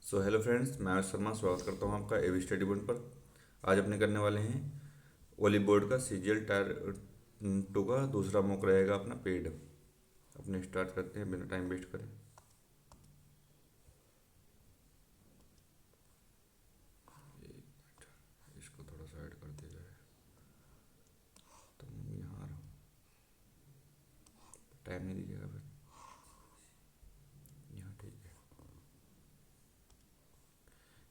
So hello friends, मैं आयुष शर्मा स्वागत करता हूँ आपका एवी स्टडी पॉइंट पर। आज अपने करने वाले हैं वॉली बोर्ड का सीजीएल टायर 2 का दूसरा मॉक रहेगा अपना पेड। अपने स्टार्ट करते हैं बिना टाइम वेस्ट करें। इसको थोड़ा सा ऐड कर दिया जाए तो मैं यहाँ आ रहा हूँ। टाइम नहीं दीजिएगा फिर। यहाँ ठीक है।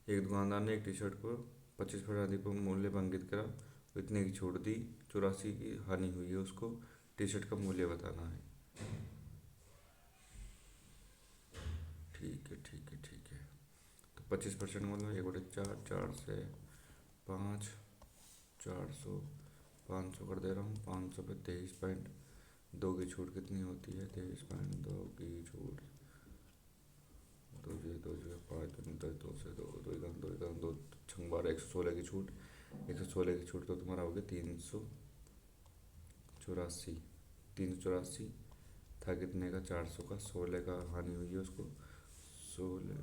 एक दुकानदार ने एक टी शर्ट को 25% अधिक मूल्य पर अंकित करा, तो इतने की छूट दी, 84 की हानि हुई है। उसको टी शर्ट का मूल्य बताना है। ठीक है। तो 25% मतलब 1/4, 4 से 5, 400, 500 कर दे रहा हूँ। 500 पे 23.2 की छूट कितनी होती है? 23.2 की छूट, दो जगह 5, 10, 2 से 2, 2 छंग 12, 116 की छूट। 116 की छूट तो तुम्हारा हो गया 384। 384 था कितने का? 400 का। 16 का हानि हुई है उसको। 16,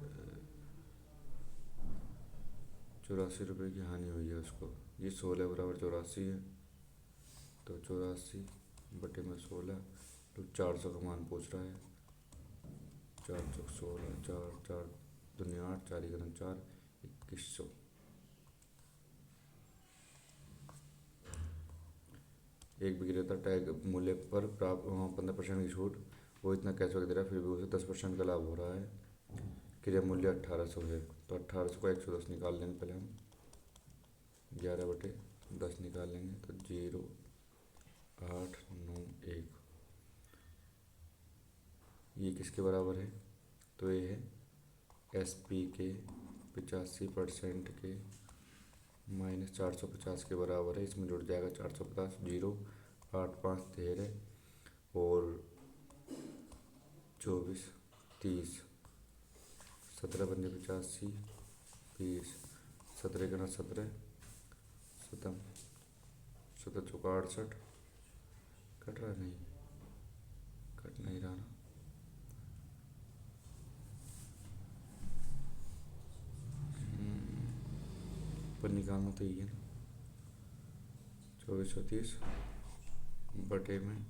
84 रुपये की हानि हुई है उसको। ये 16 बराबर 84 है, तो 84 बटे में 16, तो 400 का मान पूछ रहा है। 416, 4 4 दुनिया 8, 4 4, 2100। एक विक्रेता टैग मूल्य पर प्राप्त 15% की छूट, वो इतना कैशबैक दे रहा है, फिर भी उसे 10% का लाभ हो रहा है। क्रय मूल्य 1800 है, तो 1800 को 110 निकाल लेंगे पहले हम। 11/10 निकाल लेंगे तो 0,891। ये किसके बराबर है? तो ये है SP के 85% के -450 के बराबर है। इसमें जुड़ जाएगा 450, 0,8513 और 24, 30, 17×85, 20, 17×17, सतम 17×4 = 68। कट रहा नहीं? कट नहीं रहा ना। पर निकालना तो ये है ना। 2430 बटे में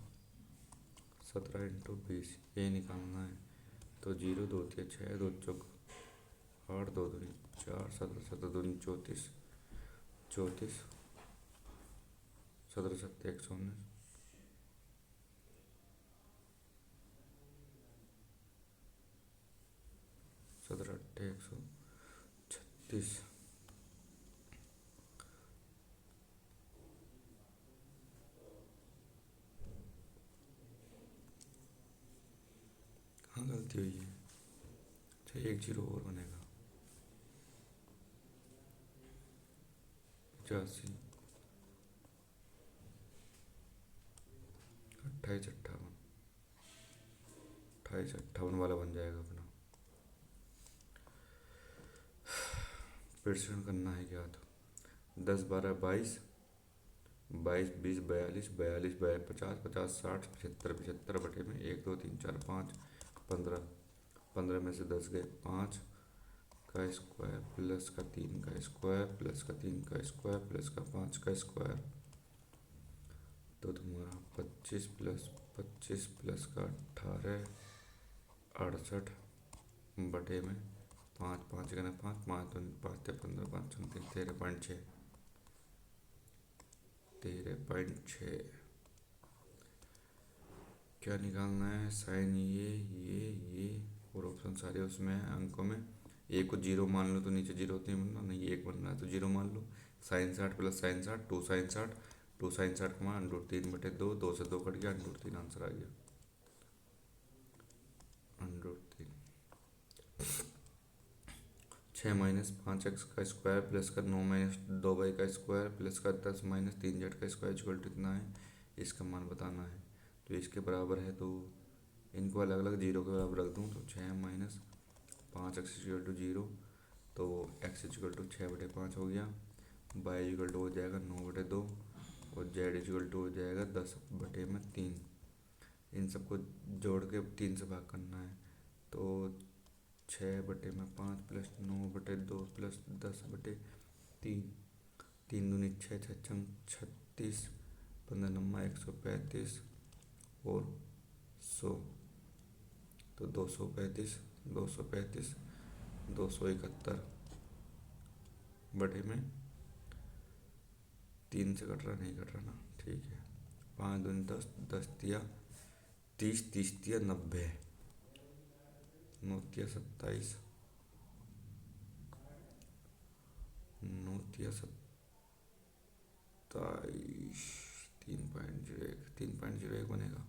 17×20, ये निकालना है। तो 0, 2 3 6, 2 चौक 8, 2 दूनी 4, 17 17 दूनी 34, 34, 17 7 119, 17 8 136। कहाँ गलती हुई है? अच्छा, एक जीरो और बनेगा। 85, 28 58, 28 58 वाला बन जाएगा अपना। प्रेषण करना है क्या? तो 10 12 22, 22 20 42, 42 50, 50 60, 75 75 बटे में 1 2 3 4 5, 15, 15 में से 10 गए, 5 का स्क्वायर प्लस का 3 का स्क्वायर प्लस का 3 का स्क्वायर प्लस का 5 का स्क्वायर, तो तुम्हारा 25 प्लस 25 प्लस का 18, 68 बटे में 5, 5 का 5, 5 2 5 15, 5 3 13.6, 13.6। क्या निकालना है? साइन ये और ऑप्शन सारे उसमें है अंकों में। एक को जीरो मान लो तो नीचे जीरो नहीं बनना, नहीं एक बनना है तो जीरो मान लो। Sine 60 plus sine 60, 2 sine 60, 2 sine 60 का मान √3/2, 2 से 2 कट गया, √3 आंसर आ गया। √3। 6 - 5x का स्क्वायर प्लस का 9 - 2y का स्क्वायर प्लस का 10 - 3z का स्क्वायर इक्वल टू कितना है? इसका मान बताना है। तो इसके बराबर है, तो इनको अलग अलग जीरो के बराबर रख दूँ तो 6 - 5x = 0, तो x = 6/5 हो गया। y = हो जाएगा 9/2 और z = हो जाएगा 10/3। इन सबको जोड़ के 3 से भाग करना है, तो 6/5 प्लस 9/2 प्लस 10/3। 3 दूनी 6, 6 36, 15 135 और 100, तो 235, 235, 271 बटे में 3 से कट रहा, नहीं कट रहा ना, ठीक है। 5 दूनी 10, 10 30, 30 90, 9 27, 9 27, 3.01, 3.01 बनेगा।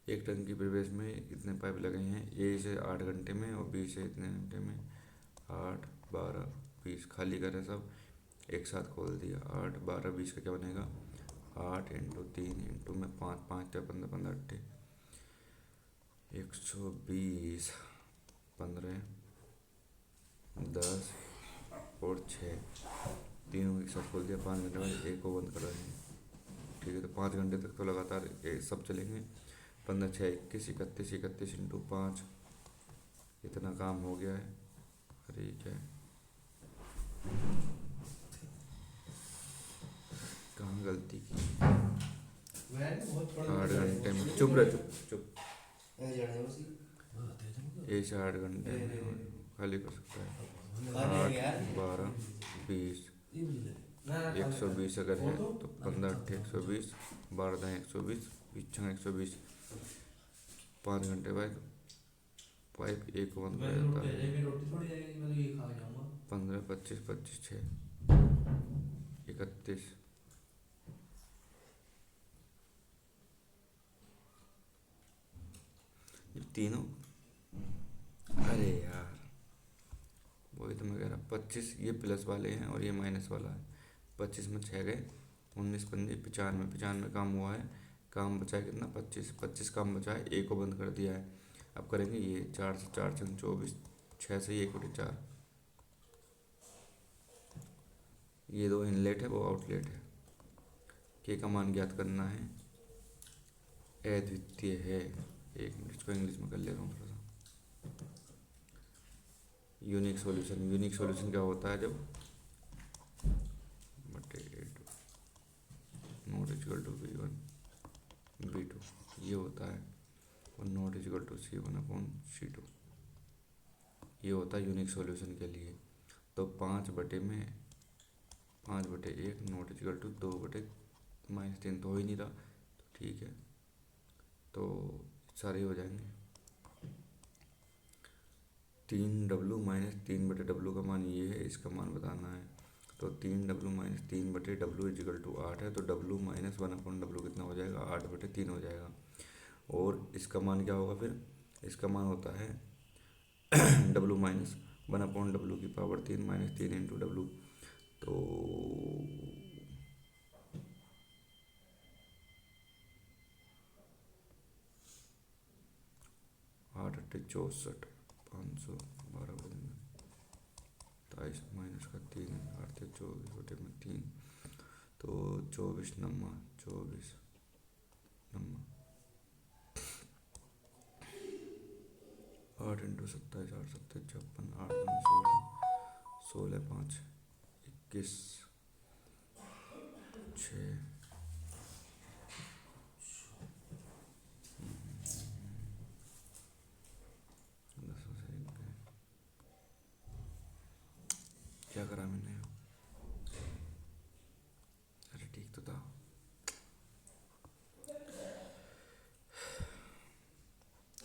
1 टन की प्रवेश में इतने पाइप लगे हैं, ए से 8 घंटे में और बी से इतने घंटे में। 8 12 20 खाली करे सब, एक साथ खोल दिया। 8 12 20 का क्या बनेगा? 8 × 3 × में 5, 5 15 15 8 120, 15 10 और 6, तीनों एक साथ खोल दिया। 5 घंटे बाद एक को बंद कर देंगे, ठीक है। तो 5 घंटे तक तो लगातार सब चलेंगे। 15 6 21 31, 31 × 5, इतना काम हो गया है। ठीक है, कहाँ गलती की? 8 घंटे में, चुप रह, चुप चुप। ये से 8 घंटे में खाली कर सकता है। 8 12 20, 120 अगर है तो 15 8 120, 12 10 120, 20 6 120। 5 घंटे बाद पाइप एक बंद कर जाता है। 15 25 25 6 31, ये तीनों, अरे यार वही तो मैं कह रहा। 25 ये प्लस वाले हैं और ये माइनस वाला है। 25 में 6 गए, 19 पंजे 95, 95 काम हुआ है। काम बचा है कितना? 25, 25 काम बचा है, एक को बंद कर दिया है। अब करेंगे ये 4 से 4 छंग 24, 6 से 1/4। ये 2 इनलेट है, वो आउटलेट है। के का मान ज्ञात करना है, अद्वितीय है। एक मिनट, इसको इंग्लिश में कर ले रहा हूँ थोड़ा सा। यूनिक सॉल्यूशन, यूनिक सॉल्यूशन क्या होता है? जब बटे not equal to V1 V2 ये होता है, और नॉट इक्वल टू C1/C2 ये होता है यूनिक सॉल्यूशन के लिए। तो 5/1 नॉट इक्वल टू 2/-3 तो हो ही नहीं रहा, तो ठीक है, तो सारे हो जाएंगे। 3W - 3/W का मान ये है, इसका मान बताना है। तो 3W - 3/W = 8 है, तो W - 1/W कितना हो जाएगा? 8/3 हो जाएगा। और इसका मान क्या होगा फिर? इसका मान होता है W - 1/W की पावर 3 - 3 × W। तो 8 × 8 = 64, 512 23 - 3 8 × 24/3, तो 24 नम्मा 24 नम्मा 8 × 27 8 7 56, 8 16 16 5 21 6 क्या करा मैंने? अरे ठीक तो था।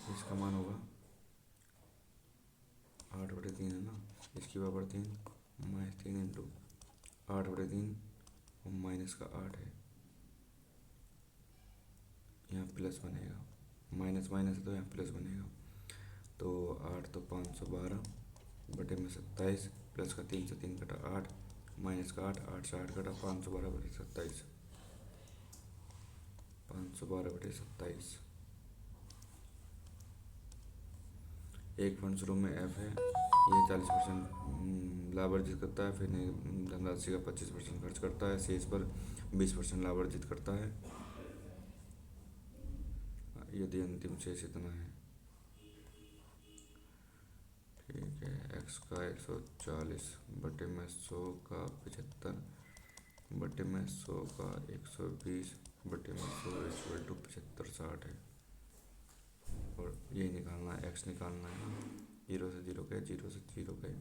इसका मान होगा 8/3 है ना, इसकी पावर 3 - 3 × 8/3 और माइनस का 8 है, यहाँ प्लस बनेगा। माइनस माइनस है तो यहाँ प्लस बनेगा। तो 8 तो 512/27 प्लस का 3 से 3 कटा 8, माइनस का 8, 8 से 8 कटा 512/27, 512/27। एक फंड शुरू में F है, ये 40% लाभ अर्जित करता है, फिर धनराशि का 25% खर्च करता है, शेष पर 20% लाभ अर्जित करता है। यदि अंतिम शेष इतना है। ठीक है, x का 140 बटे में 100 का 75 बटे में 100 का 120 बटे में 100 इक्वल टू 75 60 है। और ये निकालना है, x निकालना है ना। 0 से 0 गए, 0 से 0 गए,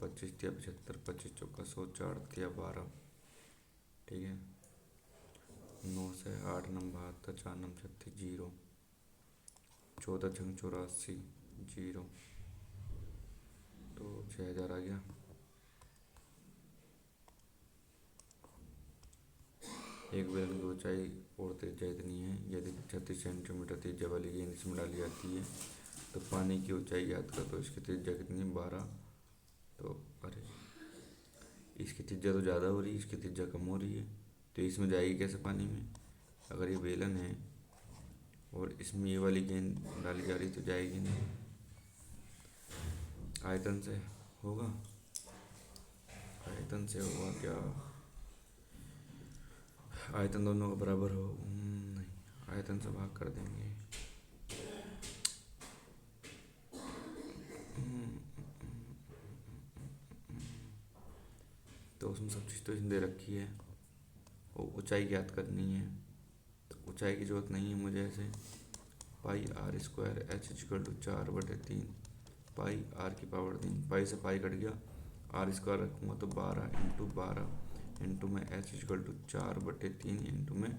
25 तिया 75, 25 चौका 100, 4 तिया 12। ठीक है, 9 से 8 नंबर 72, 4 नंबर 36, 0, 14 छंग 84, 0, तो 6000 आ गया। एक बेलन की ऊंचाई और त्रिज्या इतनी है, यदि 36 सेंटीमीटर त्रिज्या वाली गेंद इसमें डाली जाती है तो पानी की ऊंचाई याद कर। तो इसकी त्रिज्या कितनी, 12। तो अरे इसकी त्रिज्या तो ज़्यादा हो रही है, इसकी त्रिज्या कम हो रही है, तो इसमें जाएगी कैसे पानी में। अगर ये बेलन है और इसमें ये वाली गेंद डाली जा रही तो जाएगी नहीं। आयतन से होगा, आयतन से होगा क्या, आयतन दोनों का बराबर हो, नहीं, आयतन से भाग कर देंगे। तो उसमें सब चीज़ तो इसने दे रखी है और ऊंचाई ज्ञात करनी है। तो ऊंचाई की जरूरत नहीं है मुझे, ऐसे pi R square H equal to 4/3 pi R की पावर 3, पाई से पाई कट गया, आर स्क्वायर रखूँगा तो 12 इंटू 12 इंटू में एच इक्वल टू 4/3 इंटू में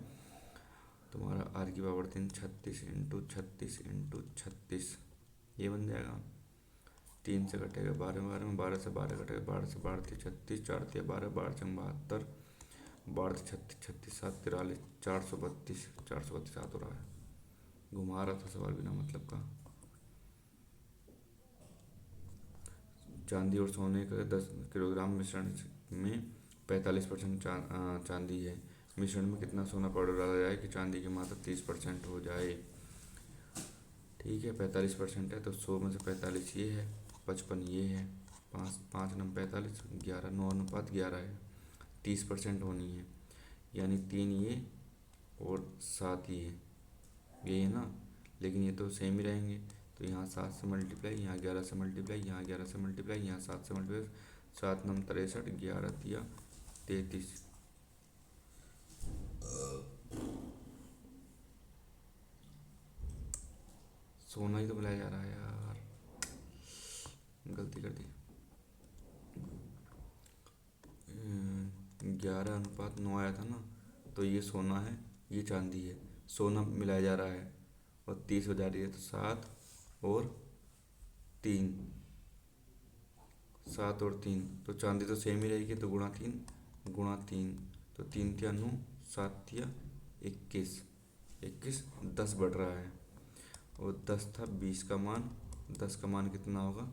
तुम्हारा आर की पावर 3 36 इंटू 36 इंटू 36, ये बन जाएगा। 3 से कटेगा 12 12 में, 12 से 12 कटेगा, 12 से 12 36, 4 तिया 12, 12 चंग 72, 12 36 36 7 43, 432, 432 याद हो रहा है, घुमा रहा था सवाल बिना मतलब का। चांदी और सोने का 10 किलोग्राम मिश्रण में 45% चांदी है। मिश्रण में कितना सोना पाउडर डाला जाए कि चांदी की मात्रा 30% हो जाए। ठीक है, 45% है तो 100 में से 45 ये है, 55 ये है, 5 नम 45, 11, 9:11 है, 30% होनी है, यानी 3 ये और 7 ये है ना। लेकिन ये तो सेम ही रहेंगे, तो यहाँ 7 से मल्टीप्लाई, यहाँ 11 से मल्टीप्लाई, यहाँ 11 से मल्टीप्लाई, यहाँ 7 से मल्टीप्लाई, 7 नम 63, 11 तिया 33। सोना ही तो मिलाया जा रहा है यार, गलती कर दी। 11:9 आया था ना, तो ये सोना है, ये चांदी है, सोना मिलाया जा रहा है और 30 हो जा रही है, तो 7 और 3, 7 और 3, तो चांदी तो सेम ही रहेगी, तो गुणा 3, तो 3 तिया 9, 7 तिया 21, 21 10 बढ़ रहा है, और 10 था 20 का मान, 10 का मान कितना होगा,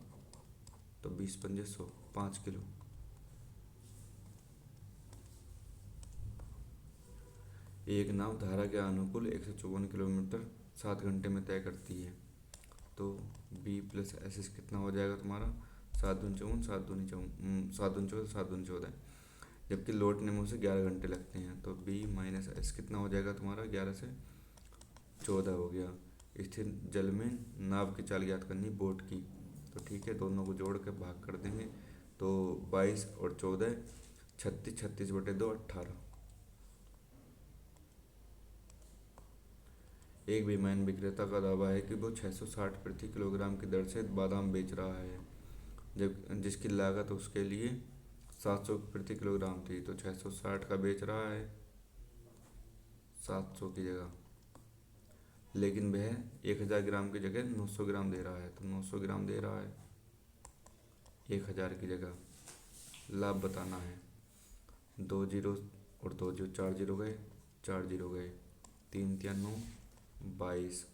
तो 20 पंजे 100, 5 किलो। एक नाव धारा के अनुकूल 154 किलोमीटर 7 घंटे में तय करती है, तो b प्लस एस कितना हो जाएगा तुम्हारा, 7 दूनी 54, 7 दूनी 14, 7 दूनी 14, जबकि लौटने में उसे 11 घंटे लगते हैं, तो b माइनस एस कितना हो जाएगा तुम्हारा, 11 से 14 हो गया। स्थिर जल में नाव की चाल ज्ञात करनी बोट की, तो ठीक है, दोनों को जोड़ के भाग कर देंगे, तो 22 और 14 36, 36/2 18। एक बेईमान विक्रेता का दावा है कि वो 660 प्रति किलोग्राम की दर से बादाम बेच रहा है, जब जिसकी लागत उसके लिए 700 प्रति किलोग्राम थी, तो 660 का बेच रहा है 700 की जगह, लेकिन वह 1000 ग्राम की जगह 900 ग्राम दे रहा है, तो 900 ग्राम दे रहा है 1000 की जगह। लाभ बताना है, 2 जीरो और 2 जीरो, 4 जीरो गए, 4 जीरो गए, 3 तिया 9, 22,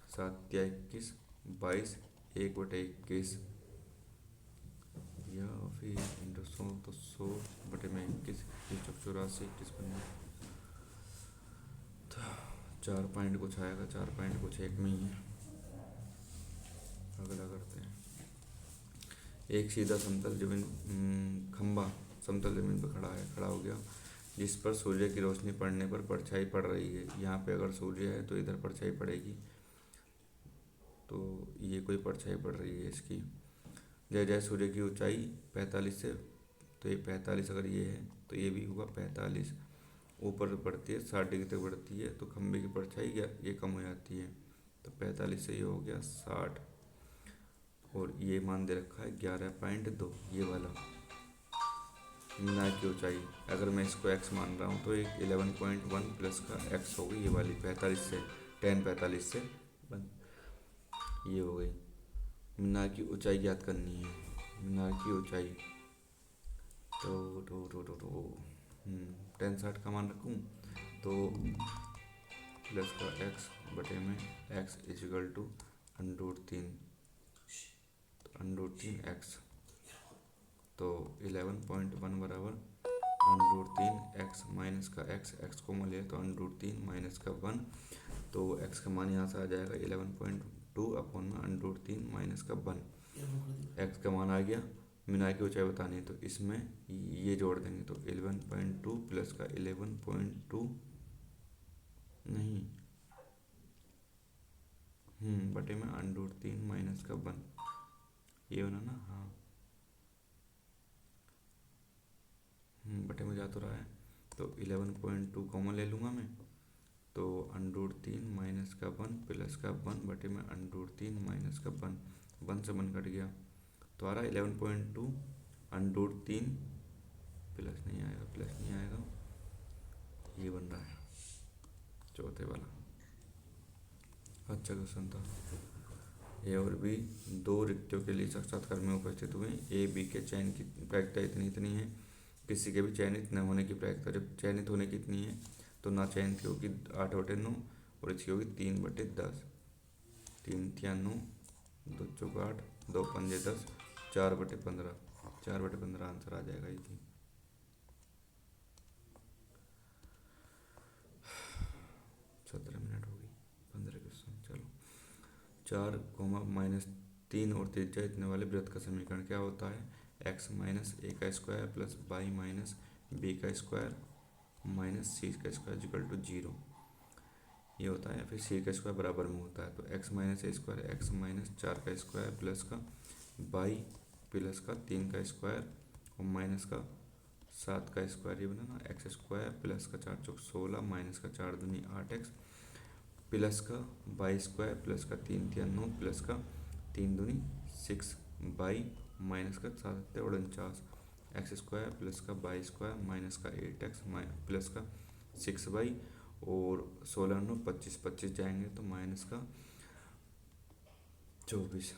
7 तिया 21, 22, 1/21, या फिर इंटू 100, तो 100 बटे में 21, 84, 21 4 पॉइंट कुछ आएगा, 4 पॉइंट कुछ एक में ही है। अगला करते हैं। एक सीधा समतल जमीन खंबा समतल जमीन पर खड़ा हो गया, जिस पर सूर्य की रोशनी पड़ने पर परछाई पड़ रही है। यहाँ पे अगर सूर्य है तो इधर परछाई पड़ेगी, ये कोई परछाई पड़ रही है इसकी। जय जय सूर्य की ऊंचाई 45 से, तो ये 45 अगर ये है तो ये भी होगा 45। ऊपर बढ़ती है 60 डिग्री तक बढ़ती है तो खंबे की परछाई ये कम हो जाती है, तो 45 से ये हो गया 60। और ये मान दे रखा है 11.2 ये वाला मीनार की ऊंचाई। अगर मैं इसको x मान रहा हूँ तो एक 11.1 प्लस का x होगी ये वाली 45 से, 45 से ये हो गई। मीनार की ऊंचाई ज्ञात करनी है, मीनार की ऊंचाई। तो 10 60 का मान रखूँ तो प्लस का x बटे में x इजिकल टू √3, तो √3x, तो 11.1 बराबर √3x माइनस का x को मिले तो √3 माइनस का 1, तो x का मान यहाँ से आ जाएगा 11.2 अपॉन में √3 माइनस का 1। x का मान आ गया। मीनार की ऊंचाई बतानी है तो इसमें ये जोड़ देंगे तो 11.2 प्लस का 11.2 नहीं बटे में √3 माइनस का 1 ये बना ना। हाँ बटे में जा तो रहा है, तो 11.2 कॉमन ले लूँगा मैं, तो √3 माइनस का 1 प्लस का 1 बटे में √3 माइनस का 1 से 1 कट गया तो आ रहा है 11.2 √3 प्लस नहीं आएगा, प्लस नहीं आएगा, ये बन रहा है चौथे वाला। अच्छा क्वेश्चन था ये। और भी 2 रिक्तियों के लिए साक्षात्कार में उपस्थित हुए। ए बी के चयन की प्रायिकता इतनी है, किसी के भी चयनित न होने की प्रायिकता, जब चयनित होने की इतनी है तो ना चयनित की होगी 8/9 और इसकी होगी 3/10। 3 तिया 9, 2 चौक 8, 2 पंजे 10, 4/15, 4/15 आंसर आ जाएगा ये। 17 मिनट होगी, 15 क्वेश्चन। चलो 4, -3 और त्रिज्या इतने वाले वृत्त का समीकरण क्या होता है? x माइनस ए का square plus Y minus B का स्क्वायर माइनस सी का स्क्वायर इक्वल टू 0 ये होता है। फिर सी का स्क्वायर बराबर में होता है तो x माइनस ए स्क्वायर x माइनस 4 का स्क्वायर प्लस का वाई प्लस का 3 का स्क्वायर और माइनस का 7 का स्क्वायर, ये बना ना एक्स स्क्वायर प्लस का 4 चौक 16 माइनस का 4 दूनी 8x प्लस का वाई स्क्वायर प्लस का 3 तिया 9 प्लस का 3 दूनी 6 वाई माइनस का 7 49 एक्स स्क्वायर प्लस का वाई स्क्वायर माइनस का 8x प्लस का 6y और 16 9 25 25 जाएंगे तो माइनस का 24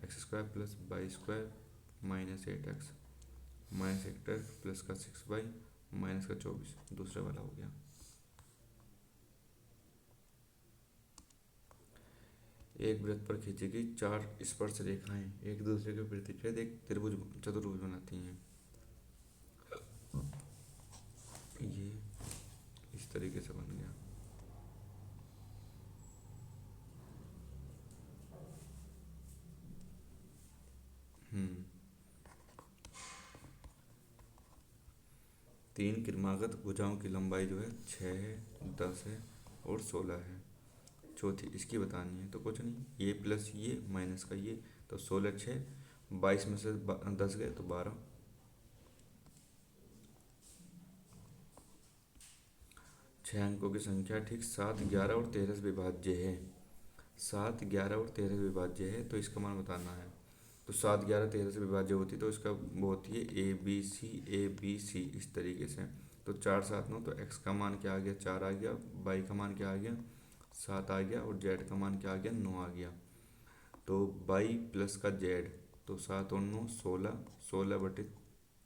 X square plus Y square minus 8x minus 8x plus का 6y माइनस का 24, दूसरे वाला हो गया। एक वृत्त पर खींची गई 4 स्पर्श रेखाएं एक दूसरे के प्रतिच्छेद एक त्रिभुज चतुर्भुज बनाती हैं। ये इस तरीके से बन गया। तीन क्रमागत भुजाओं की लंबाई जो है 6 है, 10 है और 16 है। चौथी इसकी बतानी है तो कुछ नहीं, ये प्लस ये माइनस का ये, तो 16 6 22 में से 10 गए तो 12। 6 अंकों की संख्या ठीक 7 11 और 13 से विभाज्य है। 7 11 और 13 से विभाज्य है तो इसका मान बताना है। तो 7 11 13 से विभाज्य होती तो इसका वो होती है ए बी सी इस तरीके से। तो 4 7 9 तो एक्स का मान क्या आ गया 4 आ गया, वाई का मान क्या आ गया 7 आ गया और जेड का मान क्या आ गया 9 आ गया। तो वाई प्लस का जेड तो 7 और 9 16, 16/4,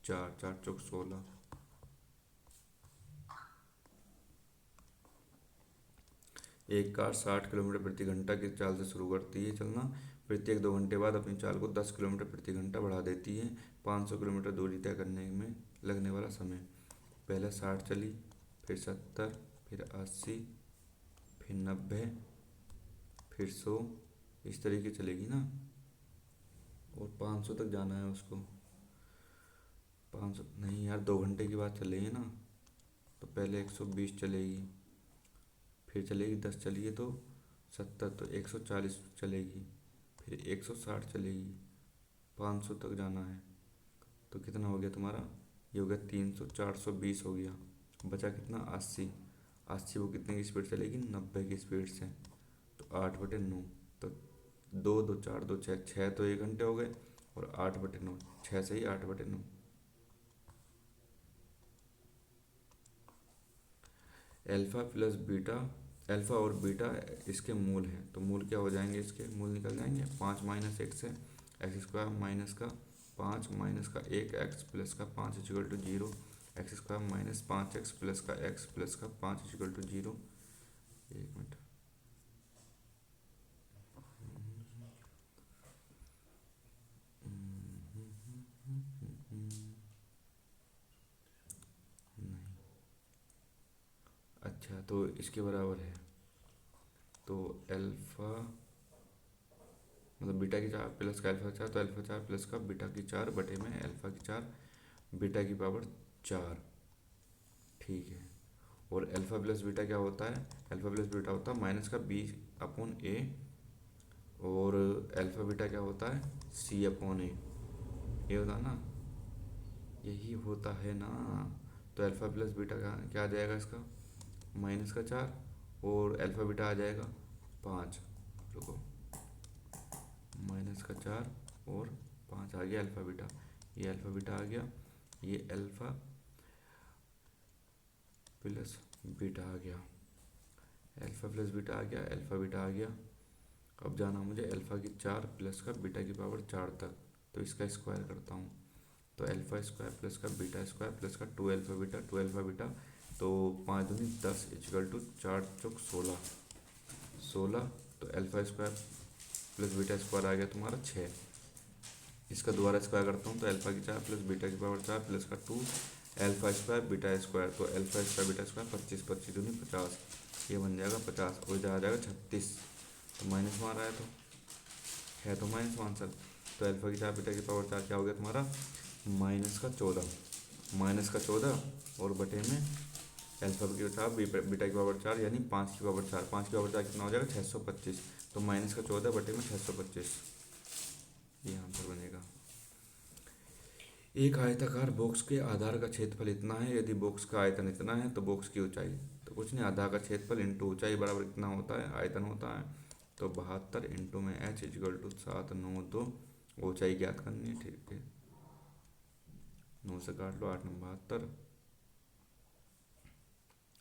4 चौक 16। एक कार 60 किलोमीटर प्रति घंटा की चाल से शुरू करती है चलना, प्रत्येक 2 घंटे बाद अपनी चाल को 10 किलोमीटर प्रति घंटा बढ़ा देती है। 500 किलोमीटर दूरी तय करने में लगने वाला समय, पहले 60 चली, फिर 70, फिर 80, फिर 90, फिर 100, इस तरीके चलेगी ना। और 500 तक जाना है उसको। 500 नहीं यार, 2 घंटे की बात चल रही है ना, तो पहले 120 चलेगी, फिर चलेगी 10 चलिए तो 70 तो 140 चलेगी, फिर 160 चलेगी, 500 तक जाना है। तो कितना हो गया तुम्हारा, ये हो गया 300, 420 हो गया। बचा कितना, 80। 80 वो कितने की स्पीड चलेगी, 90 की स्पीड से। तो 8/9। तो 2 2 4 2 6, 6 तो 1 घंटे हो गए, और 8/9, 6 से ही 8/9। अल्फ़ा प्लस बीटा, अल्फ़ा और बीटा इसके मूल हैं, तो मूल क्या हो जाएंगे, इसके मूल निकल जाएंगे। 5 माइनस 1 से एक्स स्क्वायर माइनस का 5 माइनस का 1 एक्स प्लस का 5 equal to 0, X square minus 5 X plus का एक्स प्लस का 5 इजिकल टू 0। 1 मिनट, अच्छा तो इसके बराबर है, तो अल्फ़ा मतलब बीटा की 4 प्लस का अल्फ़ा 4, तो अल्फ़ा 4 प्लस का बीटा की 4 बटे में अल्फ़ा की 4 बीटा की पावर 4। ठीक है। और अल्फ़ा प्लस बीटा क्या होता है, अल्फ़ा प्लस बीटा होता है -B/A, और अल्फ़ा बीटा क्या होता है, C/A। ये होता है ना, यही होता है ना। तो अल्फ़ा प्लस बीटा का क्या आ जाएगा, इसका -4, और अल्फ़ा बीटा आ जाएगा 5। रुको, -4 और 5 आ गया अल्फ़ा बीटा, ये अल्फ़ा बीटा आ गया, ये अल्फ़ा प्लस बीटा आ गया, अल्फ़ा प्लस बीटा आ गया, अल्फ़ा बीटा आ गया। अब जाना मुझे अल्फ़ा की 4 प्लस का बीटा की पावर 4 तक, तो इसका स्क्वायर करता हूँ। तो अल्फ़ा स्क्वायर प्लस का बीटा स्क्वायर प्लस का 2 अल्फ़ा बीटा, तो 5 दूनी 10 इजिकल टू 4 चौक 16। तो alpha square plus beta square आ गया तुम्हारा 6। इसका दोबारा स्क्वायर करता हूँ, तो अल्फ़ा की 4 प्लस बीटा की पावर 4 प्लस का 2 अल्फ़ा स्क्वायर बीटा स्क्वायर, तो अल्फ़ा स्क्वायर बीटा स्क्वायर 25, 25 दूनी 50, ये बन जाएगा 50, और इधर आ जाएगा 36। तो माइनस में आ रहा है तो माइनस में आंसर। तो अल्फ़ा की 4 बीटा की पावर 4 क्या हो गया तुम्हारा, -14, -14, और बटे में अल्फ़ा की 4 बीटा की पावर 4 यानी 5 की पावर 4, 5 की पावर 4 कितना हो जाएगा, 625। तो -14 बटे में 625, ये आंसर बनेगा। एक आयताकार बॉक्स के आधार का क्षेत्रफल इतना है, यदि बॉक्स का आयतन इतना है तो बॉक्स की ऊंचाई, तो कुछ नहीं, आधार का क्षेत्रफल इंटू ऊंचाई बराबर कितना होता है, आयतन होता है। तो 72 इंटू में h इजिकल टू 792, ऊंचाई ज्ञात करनी है। ठीक है, 9 से काट लो, 8 9 72,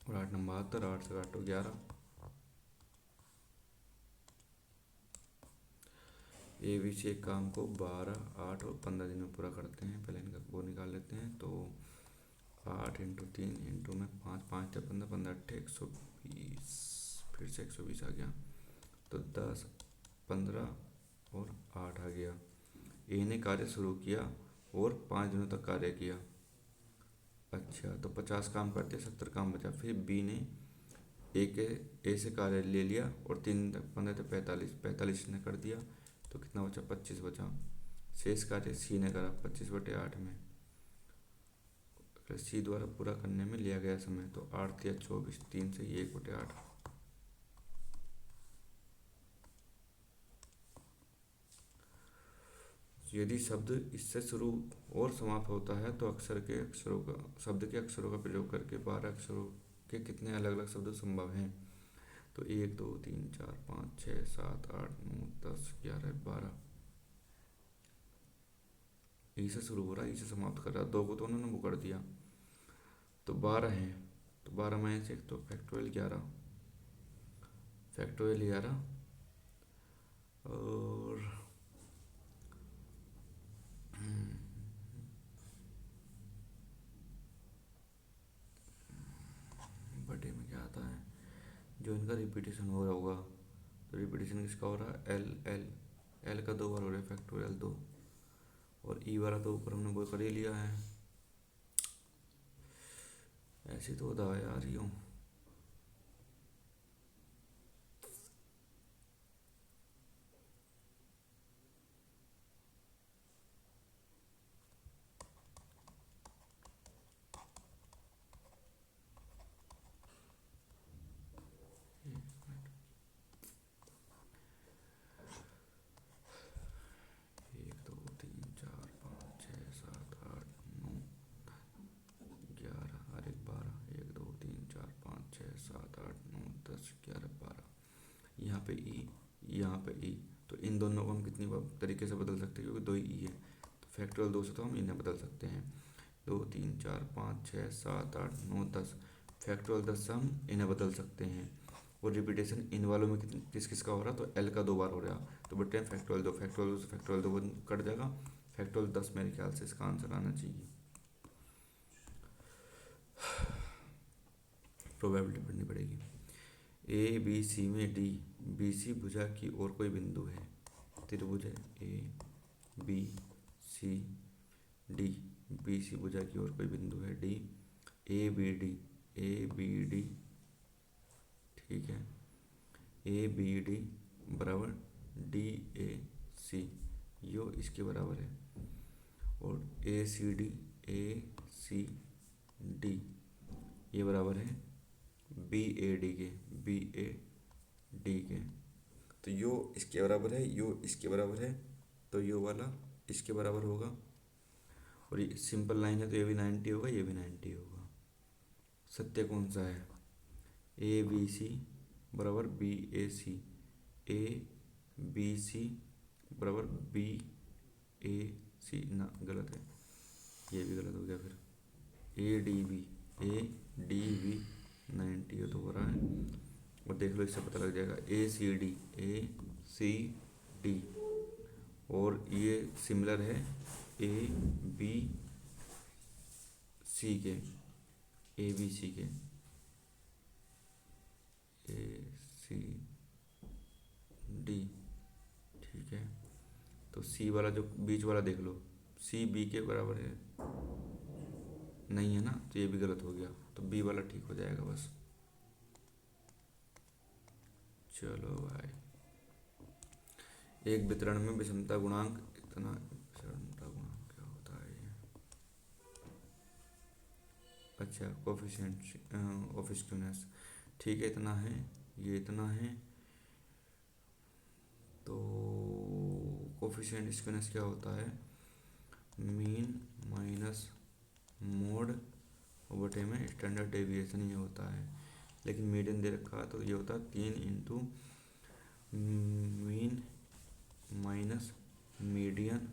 और 8 9 72, 8 से काटो 11। ए बी सी एक काम को 12, 8 और 15 दिन में पूरा करते हैं। पहले इनका वो निकाल लेते हैं। तो 8 इंटू 3 इंटू में 5, 5 से 15, 15 8 120, फिर से 120 आ गया। तो 10, 15 और 8 आ गया। ए ने कार्य शुरू किया और 5 दिनों तक कार्य किया। अच्छा, तो 50 काम करते 70 काम बचा। फिर बी ने ए से कार्य ले लिया और 3 तक 15 तक 45, 45 ने कर दिया, तो कितना बचा, 25 बचा। शेष कार्य सी ने करा 25/8 में। सी द्वारा पूरा करने में लिया गया समय, तो 8 या 24, 3 से 1/8। यदि शब्द इससे शुरू और समाप्त होता है तो शब्द के अक्षरों का प्रयोग करके 12 अक्षरों के कितने अलग अलग शब्द संभव हैं। तो 1 2 3 4 5 6 7 8 9 10 11 12। ई से शुरू हो रहा है, ई से समाप्त कर रहा है, 2 को तो उन्होंने वो कर दिया, तो 12 हैं। तो 12 में से एक तो फैक्टोरियल 11, और बटे में क्या आता है, जो इनका रिपीटेशन हो रहा होगा। तो रिपीटेशन किसका हो रहा है, एल एल एल का 2 बार हो रहा है, फैक्टोरियल 2, और ई वाला तो ऊपर हमने वो कर ही लिया है। ऐसे तो होता है यार यूँ। यहाँ पे ई, यहाँ पे ई, तो इन दोनों को हम कितनी तरीके से बदल सकते हैं, क्योंकि दो ही ई है, तो फैक्टोरियल 2 से तो हम इन्हें बदल सकते हैं। 2 3 4 5 6 7 8 9 10, फैक्टोरियल 10 से हम इन्हें बदल सकते हैं। और रिपीटेशन इन वालों में किस किस का हो रहा, तो एल का 2 बार हो रहा, तो बटे फैक्टोरियल 2, फैक्टोरियल 2 से फैक्टोरियल 2 कट जाएगा, फैक्टोरियल 10 मेरे ख्याल से इसका आंसर आना चाहिए। प्रोबेबिलिटी पढ़नी पड़ेगी। ए बी सी में डी बी सी भुजा की और कोई बिंदु है, त्रिभुज है A B C D, B C भुजा की और कोई बिंदु है डी, ए बी डी, ठीक है, ए बी डी बराबर डी ए सी, यो इसके बराबर है, और ए सी डी ये बराबर है बी ए डी के, तो यो इसके बराबर है, यो इसके बराबर है, तो यो वाला इसके बराबर होगा, और ये सिंपल लाइन है तो ये भी 90 होगा, ये भी 90 होगा। सत्य कौन सा है, ए बी सी बराबर बी ए सी, ए बी सी बराबर बी ए सी, ना गलत है, ये भी गलत हो गया। फिर ए डी बी 90 तो हो रहा है, और देख लो इससे पता लग जाएगा ए सी डी, और ये सिमिलर है ए बी सी के, ए बी सी के, ए सी डी, ठीक है। तो सी वाला जो बीच वाला देख लो, सी बी के बराबर है, नहीं है ना, तो ये भी गलत हो गया, तो बी वाला ठीक हो जाएगा बस। चलो भाई, एक वितरण में विषमता गुणांक इतना, विषमता गुणांक क्या होता है ये, अच्छा कोफिशिएंट ऑफ स्क्यूनेस, ठीक है, इतना है, ये इतना है, तो कोफिशिएंट स्क्यूनेस क्या होता है, मीन माइनस मोड बटे में स्टैंडर्ड डेविएशन ये होता है, लेकिन मीडियन दे रखा है तो ये होता है 3 इंटू मीन माइनस मीडियन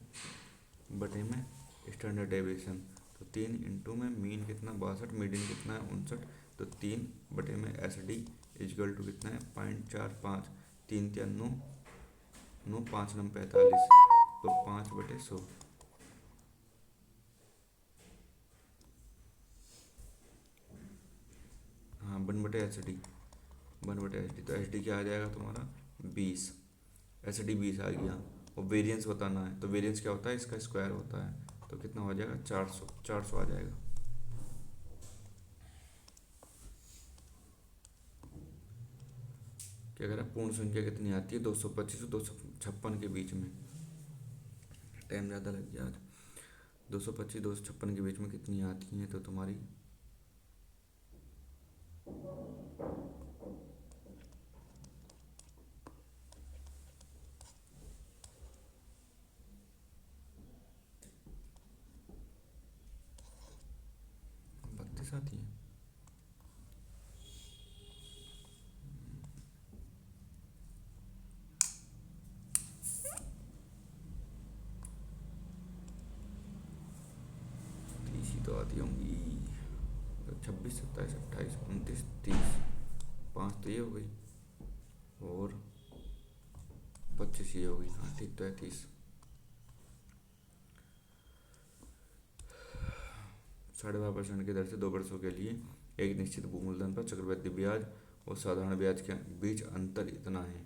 बटे में स्टैंडर्ड डेविएशन, तो 3 इंटू में मीन कितना 62, मीडियन कितना है 59, तो 3 बटे में एस डी इजगल टू कितना है 0.45, 3 3 9 9 5 9 45, तो 5/100, हाँ 1/HD, 1/HD, तो एच डी क्या आ जाएगा तुम्हारा 20, एच डी 20 आ गया, और वेरिएंस बताना है, तो वेरिएंस क्या होता है, इसका स्क्वायर होता है, तो कितना हो जाएगा 400 आ जाएगा। क्या कह रहा है, पूर्ण संख्या कितनी आती है 225 और 256 के बीच में, टाइम ज़्यादा लग गया आज, 225 256 के बीच में कितनी आती हैं, तो तुम्हारी आती है, तो आती होंगी, 26 27 28 29 30, 5 तो ये हो गई, और 25 ये हो गई, हाँ ठीक तो है 30। 12.5% की दर से 2 वर्षों के लिए एक निश्चित मूलधन पर चक्रवृद्धि ब्याज और साधारण ब्याज के बीच अंतर इतना है,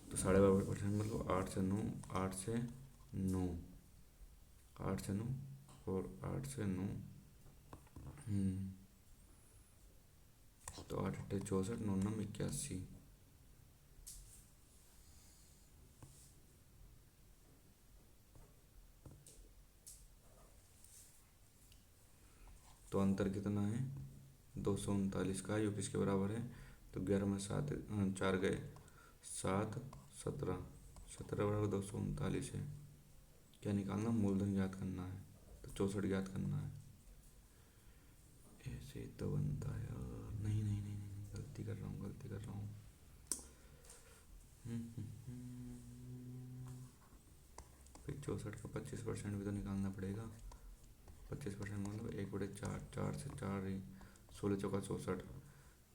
तो 12.5% मतलब 8 से 9, 8 से 9, 8 से 9 और 8 से 9, तो 8 8 64, 9 9 81, तो अंतर कितना है 239 का, जो किसके बराबर है, तो 11 में 7 4 गए 7 17, 17 बराबर 239 है, क्या निकालना, मूलधन ज्ञात करना है, तो 64 ज्ञात करना है, ऐसे तो बनता है यार, नहीं नहीं नहीं नहीं, गलती कर रहा हूँ, फिर 64 का 25% भी तो निकालना पड़ेगा। 25% मतलब 1/4, 4 से 4 ही, 16 × 4 = 64।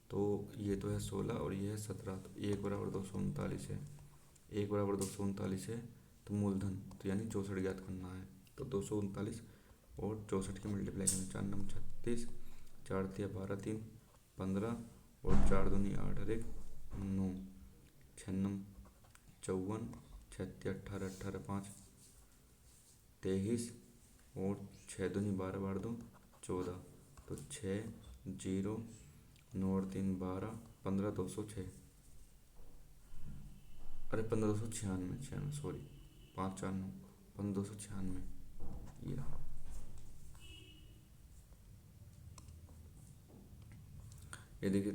तो ये तो है 16 और ये है 17, तो 1 = 239 है। 1 = 239 है तो मूलधन, तो यानी 64 ज्ञात करना है। तो 239 और 64 की मल्टीप्लाई करना, 4 9 36, 4 3 12 3 15 और 4 दूनी 8 और 1 9, 6 9 54, 6 3 18 18 5 23 और 6 दूनी 12 12 2 14, तो 6 0 9 और 3 12 15 206, अरे 15 296, सॉरी 5 4 9 15 296 ये रहा। ये देखिए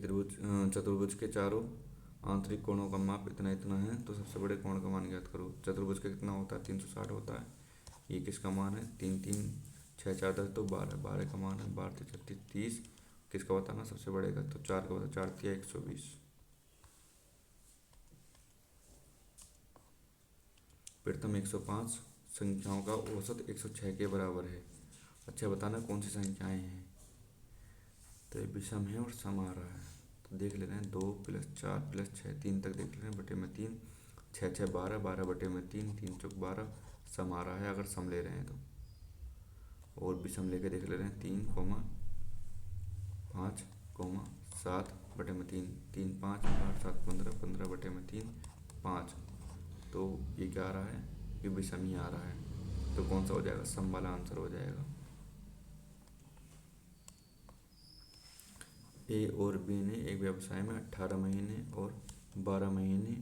चतुर्भुज के चारों आंतरिक कोणों का माप इतना इतना है, तो सबसे बड़े कोण का मान ज्ञात करो। चतुर्भुज का कितना होता है? 360 होता है। ये किसका मान है? 3 3 6 4 10 तो 12, 12 का मान है 12 36 30। किसका बताना? सबसे बड़े का, तो 4 का बता, 4 3 120। प्रथम 105 संख्याओं का औसत 106 के बराबर है। अच्छा बताना कौन सी संख्याएं हैं। तो ये विषम है और सम आ रहा है, तो देख ले रहे हैं 2 + 4 + 6 3 तक देख ले रहे हैं, बटे में 3 6 6 12 12 बटे में 3 3 चौक 12 सम आ रहा है अगर सम ले रहे हैं तो। और विषम लेके देख ले रहे हैं 3, 5, 7 बटे में 3 3 5 8 7 15 15 बटे में 3 5। तो ये क्या आ रहा है? ये विषम ही आ रहा है, तो कौन सा हो जाएगा? सम वाला आंसर हो जाएगा। ए और बी ने एक व्यवसाय में 18 महीने और 12 महीने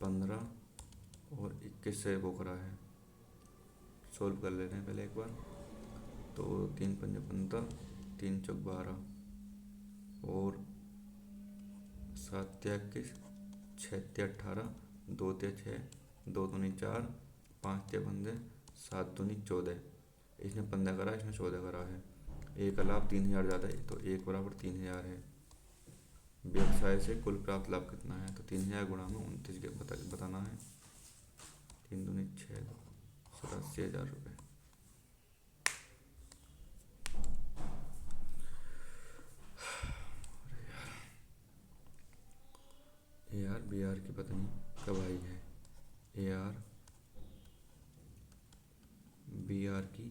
15 और 21 से वो करा है। सोल्व कर ले रहे हैं पहले एक बार। तो 3 × 5 = 15, 3 चौक 12 और 7 3 21, 6 3 18, 2 3 6, 2 दूनी 4, 5 3 15, 7 दूनी 14। इसने 15 करा, इसने 14 करा है। एक का लाभ 3000 ज़्यादा है, तो 1 = 3000 है। व्यवसाय से कुल प्राप्त लाभ कितना है? तो 3000 गुणा में 29 बताना है। 3 दूनी 6, 87,000 रुपये। AR BR की पत्नी का भाई है। AR BR की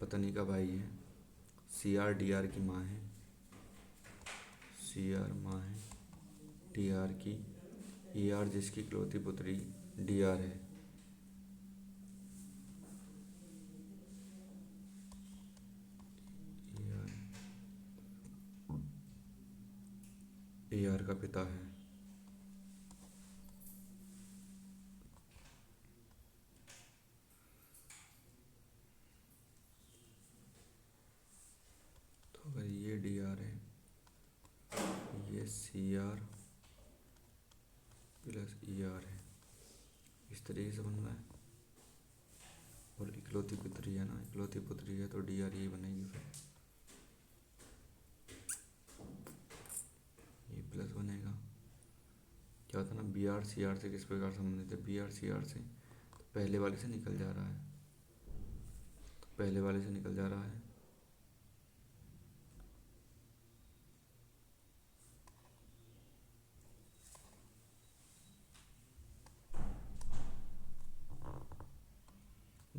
पत्नी का भाई है। CR DR की माँ है। CR माँ है DR की। ER जिसकी इकलौती पुत्री DR है। AR का पिता है। तो अगर ये DR है, ये CR + ER है, इस तरीके से बन रहा है। और इकलौती पुत्री है ना, इकलौती पुत्री है तो DR ये बनेगी। फिर ये प्लस बनेगा। क्या होता है ना, BR CR से किस प्रकार संबंधित है? BR CR से तो पहले वाले से निकल जा रहा है, तो पहले वाले से निकल जा रहा है।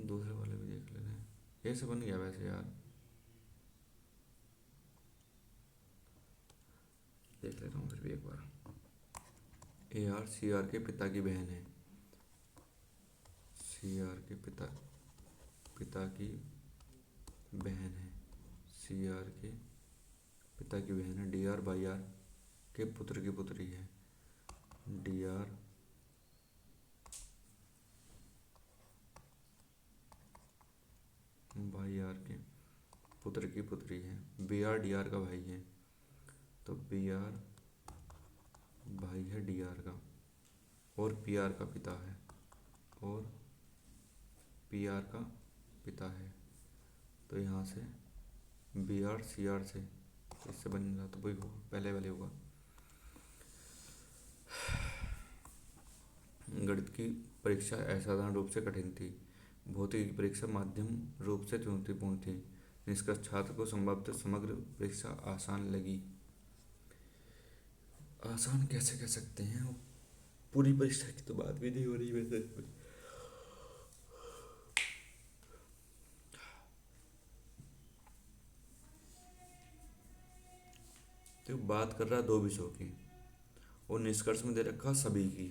दूसरे वाले भी देख ले रहे हैं। ऐसे बन गया वैसे यार, देख लेता हूँ फिर भी एक बार। AR CR के पिता की बहन है। CR के पिता की बहन है। CR के पिता की बहन है। DR भाई R के पुत्र की पुत्री है। DR भाई R के पुत्र की पुत्री है। BR DR का भाई है, तो BR भाई है DR का और PR का पिता है, और PR का पिता है। तो यहाँ से BR CR से इससे बन रहा, तो वही होगा, पहले वाले होगा। गणित की परीक्षा असाधारण रूप से कठिन थी। भौतिकी की परीक्षा माध्यम रूप से चुनौतीपूर्ण थी। निष्कर्ष, छात्र को संभवतः समग्र परीक्षा आसान लगी। आसान कैसे कह सकते हैं, पूरी परीक्षा की तो बात भी नहीं हो रही वैसे। तो बात कर रहा है दो विषयों की और निष्कर्ष में दे रखा सभी की,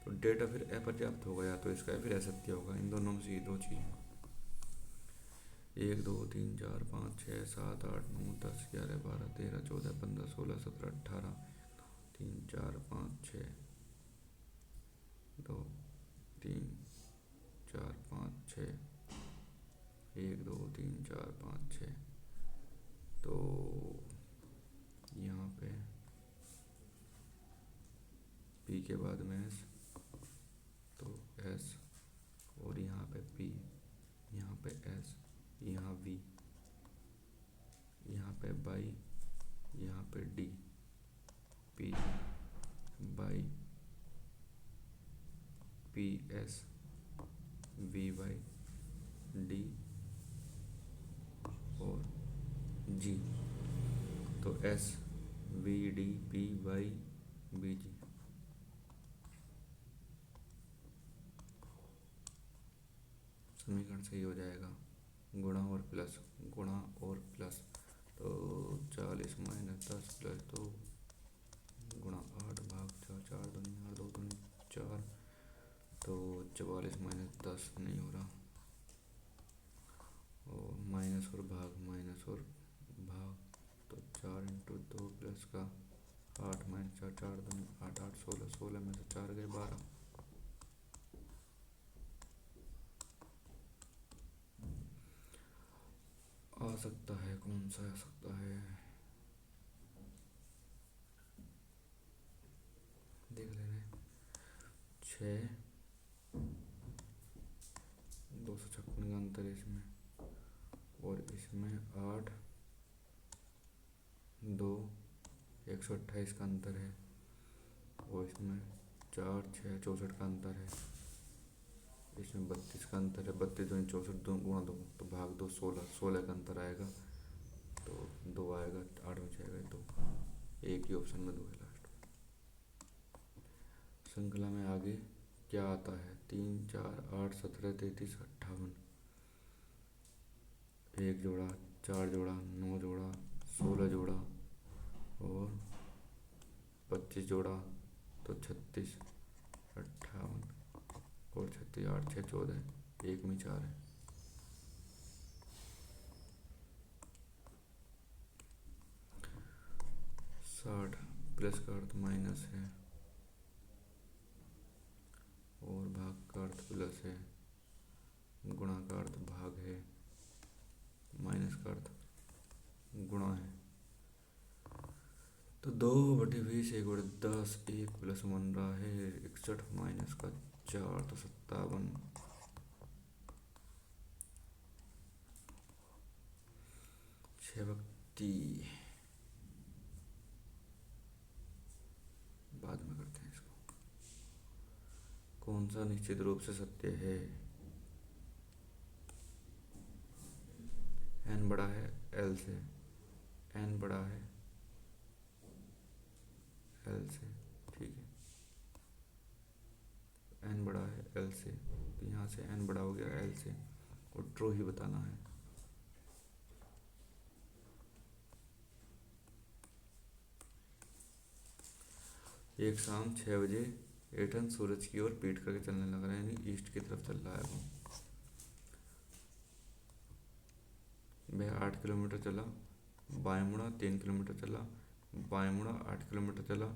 तो डेटा फिर अपर्याप्त होगा, या तो इसका या फिर असत्य होगा। इन दोनों में से ये दो चीज़। 1 2 3 4 5 6 7 8 9 10 11 12 13 14 15 16 17 18 3 4 5 6 2 3 4 5 6 1 2 3 4 5 6। तो यहाँ पे P के बाद में S, तो S, और यहाँ पे P, यहाँ पे S, यहाँ V, यहाँ पे Y, यहाँ पे D, P Y P S V Y D और G। तो S V D P Y B G। समीकरण सही हो जाएगा। गुणा और प्लस, गुणा और प्लस, तो 40 माइनस 10 प्लस 2 गुणा 8 भाग 4, 4 दूनी 8 2 दूनी 4, तो 44 माइनस 10 नहीं हो रहा, और माइनस और भाग, माइनस और भाग, तो 4 इंटू 2 प्लस का 8 माइनस 4, 4 दूनी 8 8 16, 16 में से 4 गए 12। आ सकता है, कौन सा आ सकता है, देख ले रहे। 6 256 का अंतर है इसमें, और इसमें 8 2 128 का अंतर है, और इसमें 4 6 64 का अंतर है, इसमें 32 का अंतर है। 32 दूनी 64, 2 गुणा 2 तो भाग 2 16, 16 का अंतर आएगा, तो 2 आएगा, 8 में जाएगा 2, एक ही ऑप्शन में 2 है लास्ट। श्रृंखला में आगे क्या आता है, 3 4 8 17 33 58, 1 जोड़ा 4 जोड़ा 9 जोड़ा 16 जोड़ा और 25 जोड़ा, तो 36 58 और 36 8 6 14, एक में 4 है। 60 प्लस का अर्थ माइनस है और भाग का अर्थ प्लस है, गुणा का अर्थ भाग है, माइनस का अर्थ गुणा है। तो 2/20 1/10, 1 प्लस 1 रहा है 61 माइनस का 4, तो 57। 6 भक्ति बाद में करते हैं इसको। कौन सा निश्चित रूप से सत्य है, n बड़ा है l से, n बड़ा है l से, ठीक है, n बड़ा है l से, तो यहाँ से n बड़ा हो गया l से, और ट्रू ही बताना है। एक शाम 6 बजे एटन सूरज की ओर पीठ करके चलने लग रहा है, यानी ईस्ट की तरफ चल रहा है वो। वह 8 किलोमीटर चला, बाएं मुड़ा 3 किलोमीटर चला, बाएं मुड़ा 8 किलोमीटर चला।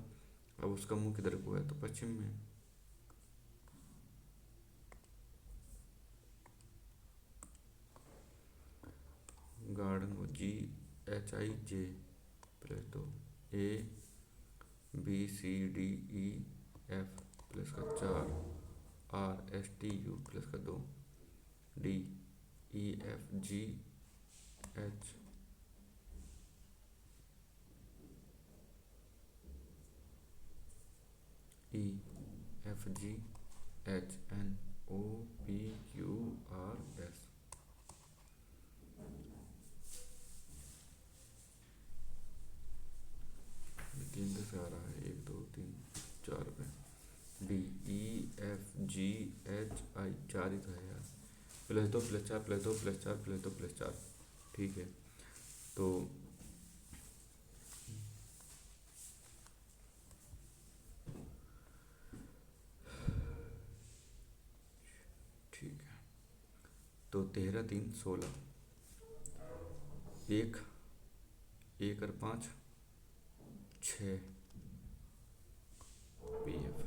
अब उसका मुंह किधर को है, तो पश्चिम में। गार्डन को GHIJ प्लस 2, ABCDEF प्लस का 4, RSTU प्लस का 2, DEFGH EFG HNOPQRS। तीन कैसे आ रहा है, 1 2 3 4 पे। DEFGHI, चार ही तो है यार। +2 +4 +2 +4 +2 +4। ठीक है। तो ठीक है, तो 13 3 16, एक 1 और 5 6 PF।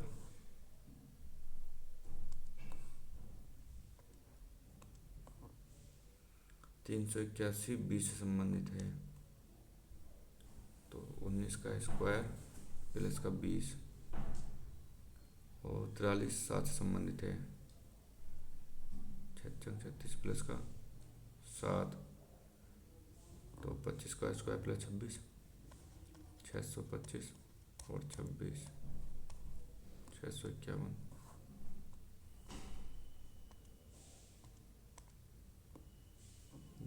381 20 से संबंधित है, तो 19 का स्क्वायर प्लस का 20, और 43 7 से संबंधित है, 36 प्लस का 7, तो 25 का स्क्वायर प्लस 26, 625 और 26 651।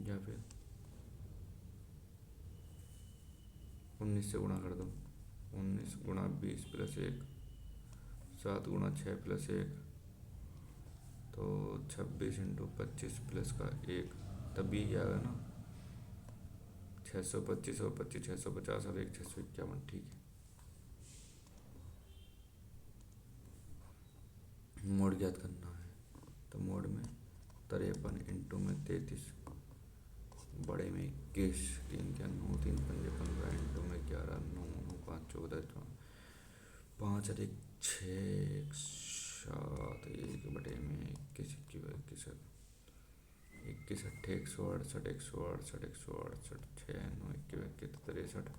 या फिर 19 से गुणा कर दो, 19 गुणा 20 प्लस 1, 7 गुणा 6 प्लस 1, तो 26 × 25 प्लस का 1, तभी ये आएगा ना। 625 और 25 650 और 1 651। ठीक है, मोड ज्ञात करना है, तो मोड में 53 इंटू में 33, बड़े में 21, 3 क्या 9, 3 पंजे 15, इंटू में 11, 9 9 5 14, 5 और 1 6, 1 7, 1 बटे में 21 21 21 8 168 168 168 6 9 21 63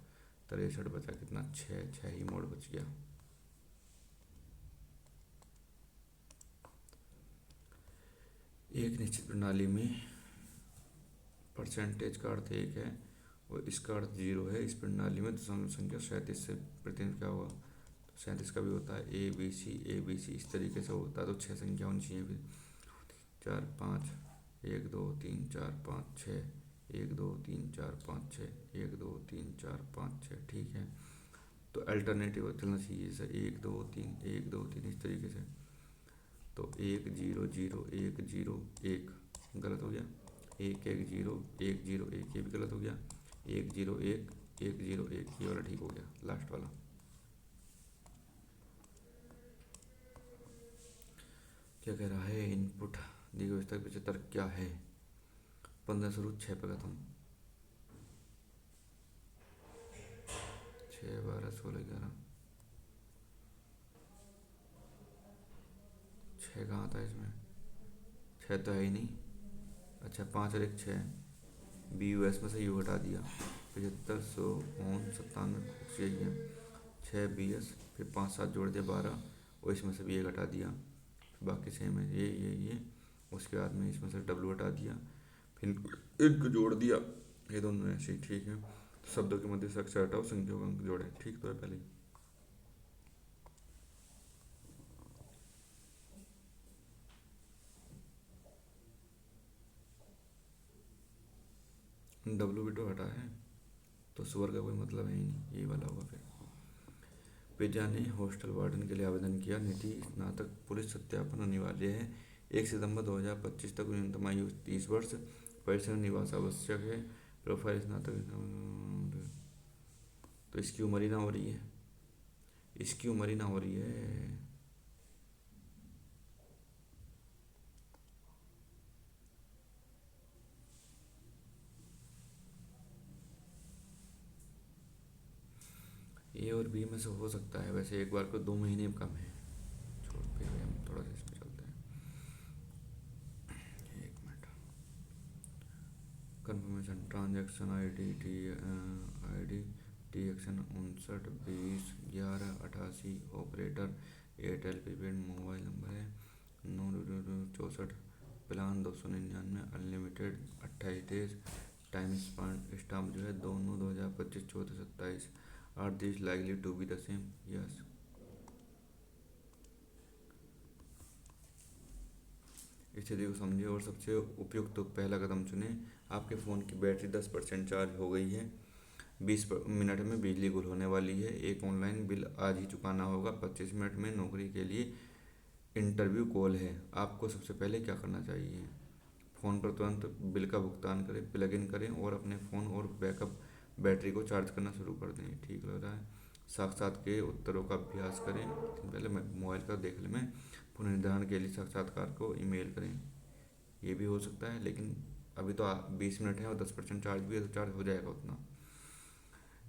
63 बचा कितना, 6 ही मोड बच गया। एक निश्चित प्रणाली में परसेंटेज का अर्थ 1 है और इसका अर्थ 0 है। इस प्रणाली में दशमलव संख्या 37 से प्रतिनिधित्व क्या हुआ, तो 37 का भी होता है ABC इस तरीके से होता है। तो 6 संख्या होनी चाहिए, फिर 4 5 1 2 3 4 5 6 1 2 3 4 5 6 1 2 3 4 5 6। ठीक है, तो अल्टरनेटिव चलना चाहिए सर, 1 2 3 1 2 3 इस तरीके से। तो 1 0 0 1 0 1 गलत हो गया, 1 1 0 1 0 1 ये भी गलत हो गया, 1 0 1 1 0 1 ये वाला ठीक हो गया, लास्ट वाला। क्या कह रहा है, इनपुट दी गई व्यवस्था के पीछे तर्क क्या है। 15 शुरू 6 पे खत्म, 6 12 16 11, 6 कहाँ था इसमें, 6 तो है ही नहीं। अच्छा 5 और 1 6, BUS में से यू हटा दिया, 75 100 97 यही है, 6 BS, फिर 5 7 जोड़ दिया 12, और इसमें से भी 1 हटा दिया, बाकी सेम है ये। उसके बाद में इसमें से W हटा दिया, फिर इनको जोड़ दिया, ये दोनों ऐसे ही। ठीक है, तो शब्दों के मध्य से अक्षर हटाओ, संख्याओं का अंक जोड़े। ठीक तो है पहले W भी तो हटा है, तो स्वर का कोई मतलब है ही नहीं, यही वाला होगा। फिर पिज्जा ने हॉस्टल वार्डन के लिए आवेदन किया। नीति स्नातक पुलिस सत्यापन अनिवार्य है। 1 सितंबर 2025 तक न्यूनतम आयु 30 वर्ष, परिसर निवास आवश्यक है। प्रोफाइल स्नातक, तो इसकी उम्र ही ना हो रही है, इसकी उम्र ही ना हो रही है। ए और बी में से हो सकता है, वैसे एक बार को 2 महीने कम है। छोड़, फिर हम थोड़ा सा इसमें चलते हैं, 1 minute. Confirmation transaction I D T action 59 20 11 88, operator Airtel prepaid mobile number है 9 64, plan 299, unlimited 28 days, time stamp जो है 2/9/2025 14/27। Are this likely to be the same, yes. स्थिति को समझें और सबसे उपयुक्त तो पहला कदम चुनें। आपके फ़ोन की बैटरी 10% चार्ज हो गई है। 20 मिनट में बिजली गुल होने वाली है। एक ऑनलाइन बिल आज ही चुकाना होगा। 25 मिनट में नौकरी के लिए इंटरव्यू कॉल है। आपको सबसे पहले क्या करना चाहिए? फ़ोन पर तुरंत बिल का भुगतान करें, प्लग इन करें और अपने फ़ोन और बैकअप बैटरी को चार्ज करना शुरू कर दें। ठीक लग रहा है। साक्षात के उत्तरों का अभ्यास करें। पहले मोबाइल का देख लें। मैं पुनर्निर्धारण के लिए साक्षात्कार को ईमेल करें। ये भी हो सकता है, लेकिन अभी तो 20 मिनट है और 10% चार्ज भी है, तो चार्ज हो जाएगा उतना।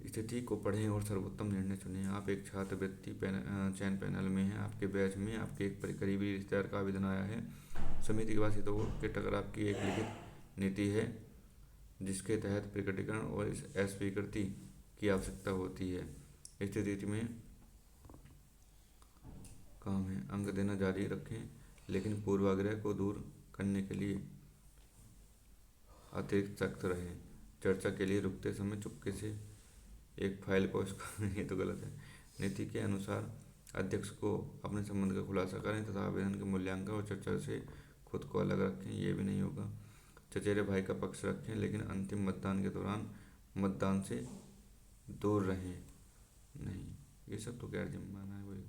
स्थिति को पढ़ें और सर्वोत्तम निर्णय चुनें। आप एक छात्रवृत्ति चयन पैनल में हैं। आपके बैच में आपके एक करीबी रिश्तेदार का आवेदन आया है। समिति के पास हितों के टकराव की एक लिखित नीति है, जिसके तहत प्रकटीकरण और इस अस्वीकृति की आवश्यकता होती है। स्थिति में काम है। अंक देना जारी रखें, लेकिन पूर्वाग्रह को दूर करने के लिए अतिरिक्त सख्त रहें। चर्चा के लिए रुकते समय चुपके से एक फाइल को ये तो गलत है। नीति के अनुसार अध्यक्ष को अपने संबंध का खुलासा करें तथा आवेदन के मूल्यांकन और चर्चा से खुद को अलग रखें। ये भी नहीं होगा। चचेरे भाई का पक्ष रखें, लेकिन अंतिम मतदान के दौरान मतदान से दूर रहें नहीं। ये सब तो गैर जिम्मेदार है। वही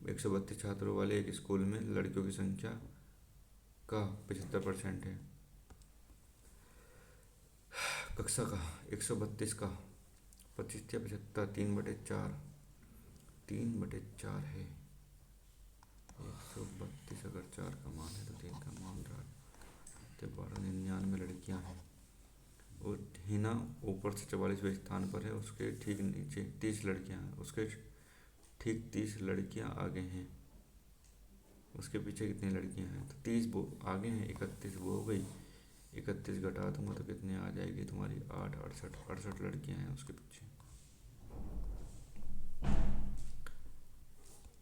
132 छात्रों वाले एक स्कूल में लड़कियों की संख्या का 75% है। कक्षा का 132 का 25 या 75, 3/4 3/4 है। 132 अगर 4 का मान है तो 3 का मान रहा है। 1299 लड़कियां हैं और हिना ऊपर से 44वें स्थान पर है। उसके ठीक नीचे 30 लड़कियां हैं। उसके ठीक 30 लड़कियां आगे हैं। उसके पीछे कितनी लड़कियां हैं? तो 30 वो आगे हैं, 31 वो हो गई। 31 घटा दूंगा तो कितने आ जाएगी तुम्हारी? 8, 68 लड़कियां हैं उसके पीछे।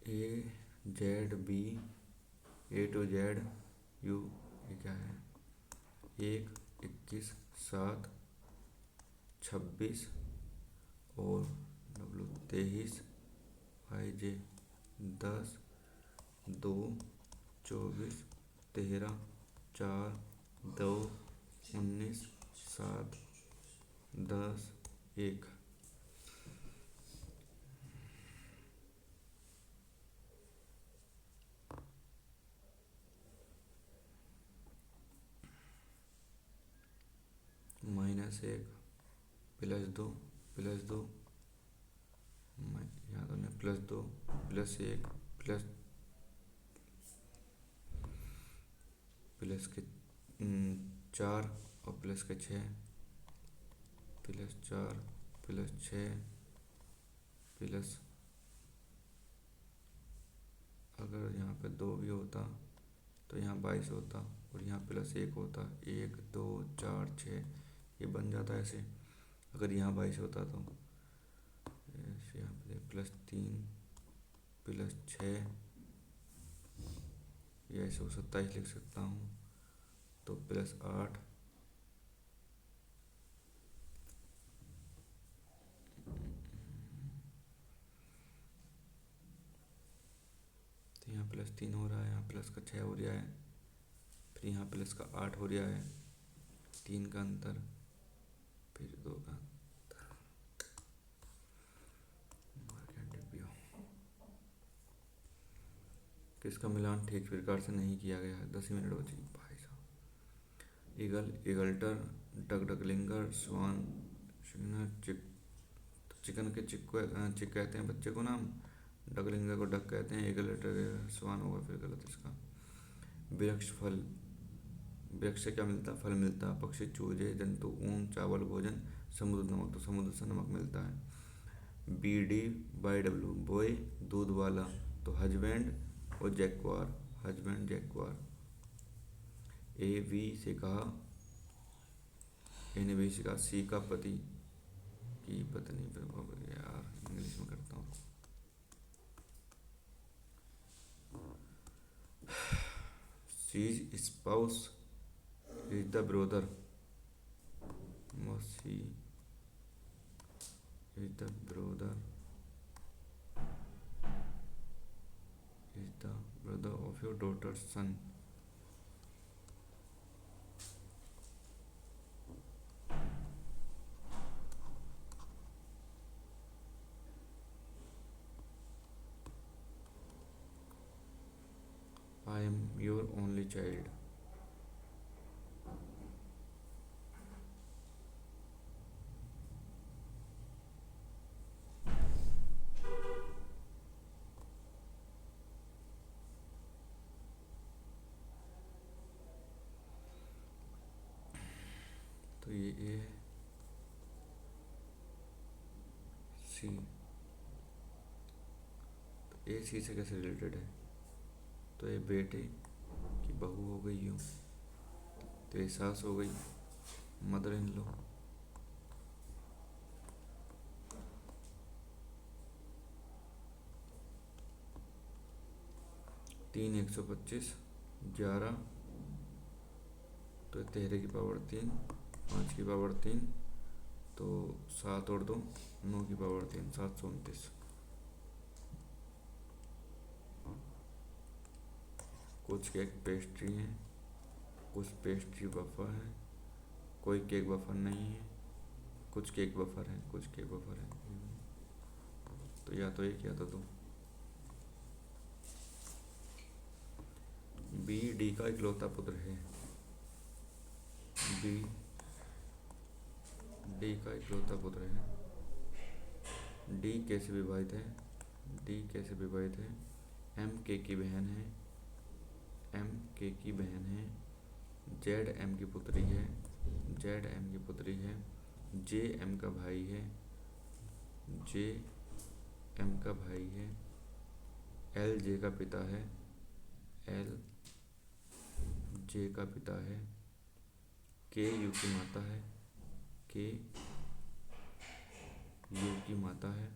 A Z B A to Z U, ये क्या है? 1, 21, 7, 26 और W 23, IJ 10, 2, 24, 13, 4, 2, 19, 7, 10, 1। -1 +2 +2 याद होने +2 +1 प्लस के 4 और प्लस के 6 +4 +6 प्लस, अगर यहाँ पे 2 भी होता तो यहाँ 22 होता और यहाँ +1 होता। 1, 2, 4, 6 ये बन जाता ऐसे। अगर यहाँ 22 होता तो ऐसे यहाँ पे +3 +6 ये ऐसे 27 लिख सकता हूँ। तो +8 तो यहाँ +3 हो रहा है, यहाँ प्लस का 6 हो रहा है, फिर यहाँ प्लस का 8 हो रहा है। 3 का अंतर, फिर 2 का अंतर। किसका मिलान ठीक प्रकार से नहीं किया गया है? 10 मिनट बची भाई साहब। ईगल, ईगल्टर, डक डकलिंगर, स्वान, चिक, चिकन के चिक कहते हैं बच्चे को नाम, डकलिंगर को डक कहते हैं, ईगल्टर स्वान होगा फिर गलत इसका। वृक्ष फल, वृक्ष से क्या मिलता है? फल मिलता है। पक्षी, चूजे, जंतु, ऊन, चावल, भोजन, समुद्र, नमक, तो समुद्र से नमक मिलता है। BDYW बॉय, दूध वाला, तो हजबैंड और जैक्वार, हजबैंड जैक्वार। AV से कहा, NB से कहा, C का पति की पत्नी। यार इंग्लिश में करता हूँ। C's spouse is the brother, C is the brother of your daughter's son। I am your only child. तो ये ए है, सी, तो ए सी से कैसे रिलेटेड है? तो ये बेटे की बहू हो गई यूँ, तो ये सास हो गई, मदर इन लॉ। तीन 125, 11, तो 13 की पावर 3, 5 की पावर 3, तो 7 और 2, 9 की पावर 3, 729। कुछ केक पेस्ट्री हैं, कुछ पेस्ट्री वफ़र है, कोई केक वफ़र नहीं है, कुछ केक वफ़र है, कुछ केक वफ़र है। तो या तो एक या तो दो। बी डी का इकलौता पुत्र है। बी डी का इकलौता पुत्र है। डी कैसे विभाजित है? डी कैसे विभाजित है? एम के की बहन है, एम के की बहन है, जेड एम की पुत्री है, जेड एम की पुत्री है, जे एम का भाई है, जे एम का भाई है, एल जे का पिता है, एल जे का पिता है, के यू की माता है, के यू की माता है,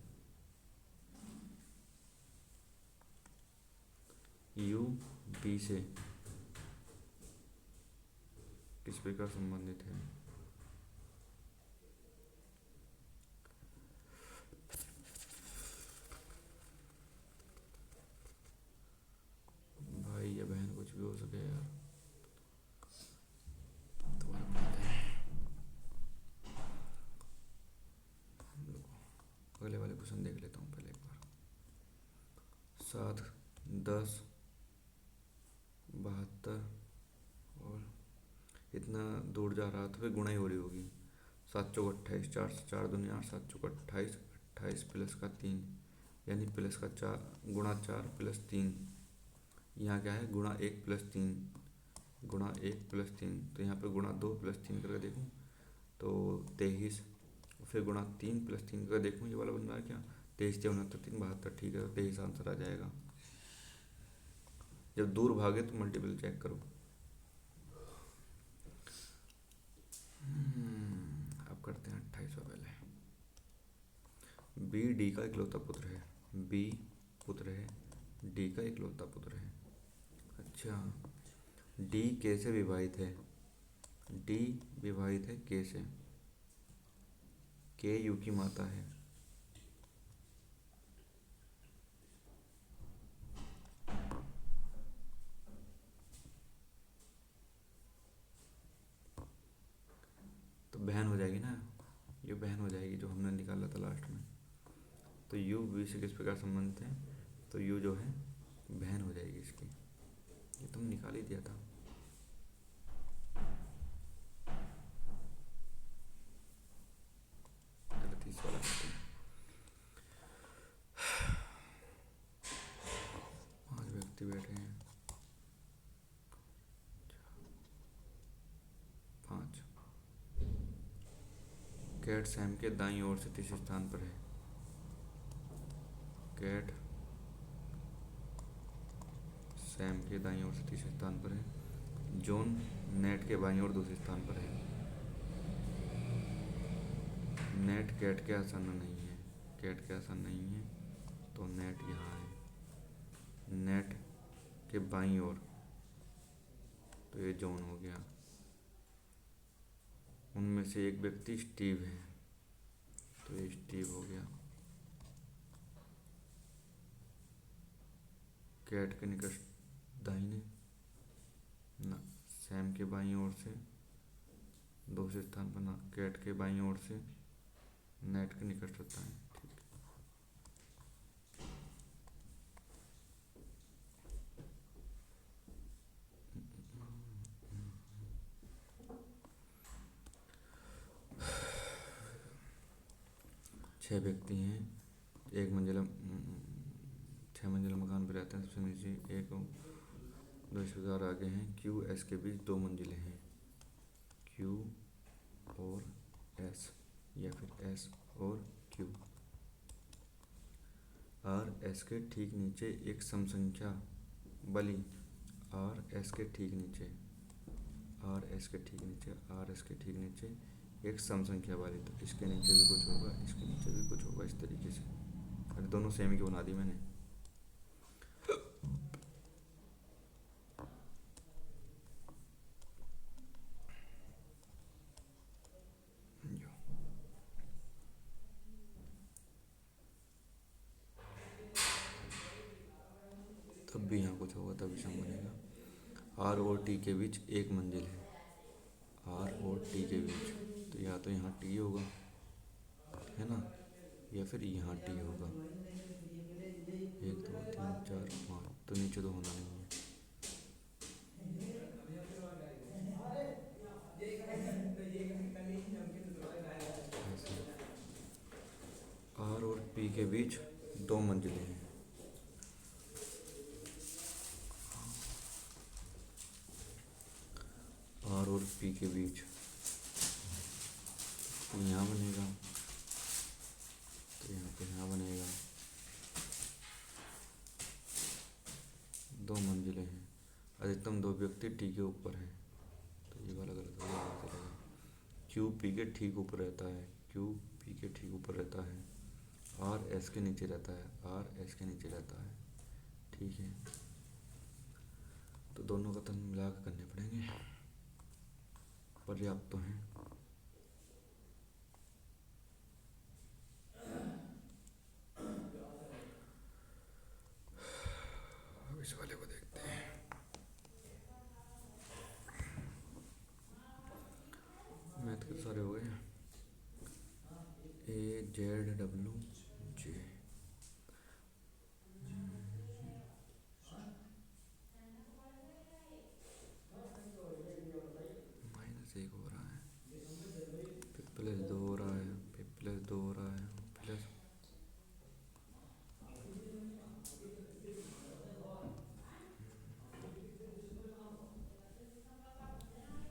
यू बी से किस प्रकार संबंधित है? भाई या बहन कुछ भी हो सके यार, तुम्हारा पता है। हम लोग अगले वाले क्वेश्चन देख लेता हूँ पहले एक बार। 7, 10, 72 और इतना दूर जा रहा तो फिर गुणा ही हो रही होगी। 7 चौक 28, 4 से 4 दूनी 8, 7 चौक 28, 28 प्लस का 3, यानी प्लस का 4 गुणा 4 प्लस 3। यहाँ क्या है? गुणा 1 प्लस 3, गुणा 1 प्लस 3, तो यहाँ पे गुणा 2 प्लस 3 करके देखूँ तो 23, फिर गुणा 3 प्लस 3 करके देखूँ, ये वाला बन रहा है क्या? 23 से 69, 3 72, ठीक है, 23 आंसर आ जाएगा। जब दूर भागे तो मल्टीपल चेक करो। अब करते हैं 28वां पहले। बी डी का इकलौता पुत्र है। बी पुत्र है, डी का इकलौता पुत्र है। अच्छा, डी के से विभाजित है। डी विभाजित है के से। के यू की माता है। तो बहन हो जाएगी ना, ये बहन हो जाएगी जो हमने निकाला था लास्ट में। तो यू बी से किस प्रकार संबंधित है? तो यू जो है बहन हो जाएगी इसकी, ये तुम निकाल ही दिया था। गलत इस वाला करते हैं। 5 व्यक्ति बैठे हैं, 5। कैट सैम के दाईं ओर से तीसरे स्थान पर है। कैट सैम के दाईं ओर से तीसरे स्थान पर है। जॉन नेट के बाईं ओर दूसरे स्थान पर है। नेट कैट के आसन्न नहीं है, कैट के आसन्न नहीं है, तो नेट यहाँ है। नेट के बाईं ओर, तो ये जॉन हो गया। उनमें से एक व्यक्ति स्टीव है, तो ये स्टीव हो गया। कैट के निकट दाहिने ना, सैम के बाईं ओर से दूसरे स्थान पर ना, कैट के बाईं ओर से नेट के निकट रहता है। ठीक है, छः व्यक्ति हैं, एक मंजिला 6 मंजिला मकान पर रहते हैं, सबसे नीचे एक दो इस प्रकार आगे हैं। क्यू एस के बीच 2 मंजिलें हैं। क्यू और एस या फिर एस और क्यू। आर एस के ठीक नीचे एक समसंख्या बली आर एस के ठीक नीचे आर एस के ठीक नीचे आर एस के ठीक नीचे एक समसंख्या वाली। तो इसके नीचे भी कुछ होगा, इसके नीचे भी कुछ होगा, इस तरीके से। अरे दोनों सेम ही बना दी मैंने। तब भी यहाँ कुछ होगा, तभी सम बनेगा। आर और टी के बीच एक मंजिल है। आर और टी के बीच, तो या तो यहाँ टी होगा, है ना, या फिर यहाँ टी होगा। 1 2 3 4 5, तो नीचे तो होना नहीं है। आर और पी के बीच 2 मंजिलें हैं। आर और पी के बीच, तो यहाँ बनेगा, तो यहाँ पे यहाँ बनेगा। 2 मंजिलें हैं। अधिकतम 2 व्यक्ति टी के ऊपर हैं, तो ये वाला गलत हो गया। क्यू पी के ठीक ऊपर रहता है। क्यू पी के ठीक ऊपर रहता है। आर एस के नीचे रहता है। आर एस के नीचे रहता है। ठीक है, तो दोनों का तन मिला कर करने पड़ेंगे, पर्याप्त तो हैं। अब इस वाले को देखते हैं। मैथ के सारे हो गए। ए जेड डब्ल्यू जे -1 हो रहा है, फिर +2 हो रहा है, फिर +2 हो रहा है, प्लस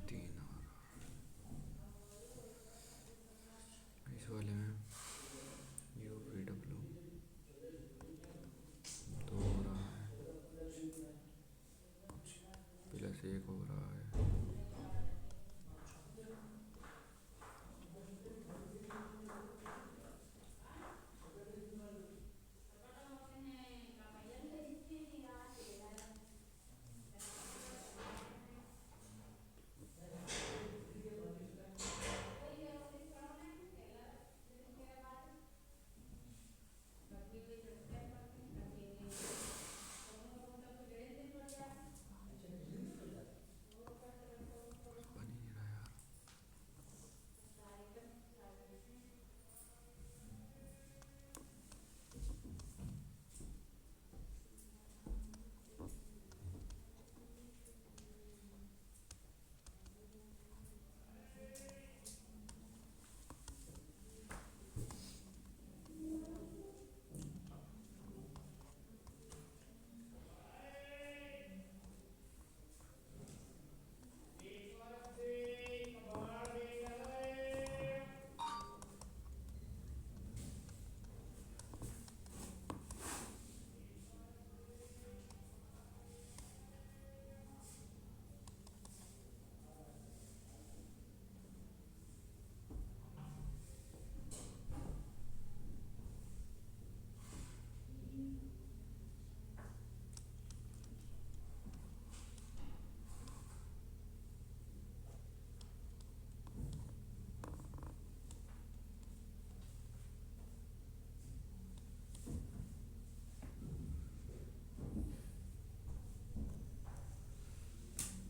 तीन आ रहा है। इस वाले में यू वी डब्ल्यू 2 हो रहा है, +1 हो रहा है। बन ही नहीं रहा यार।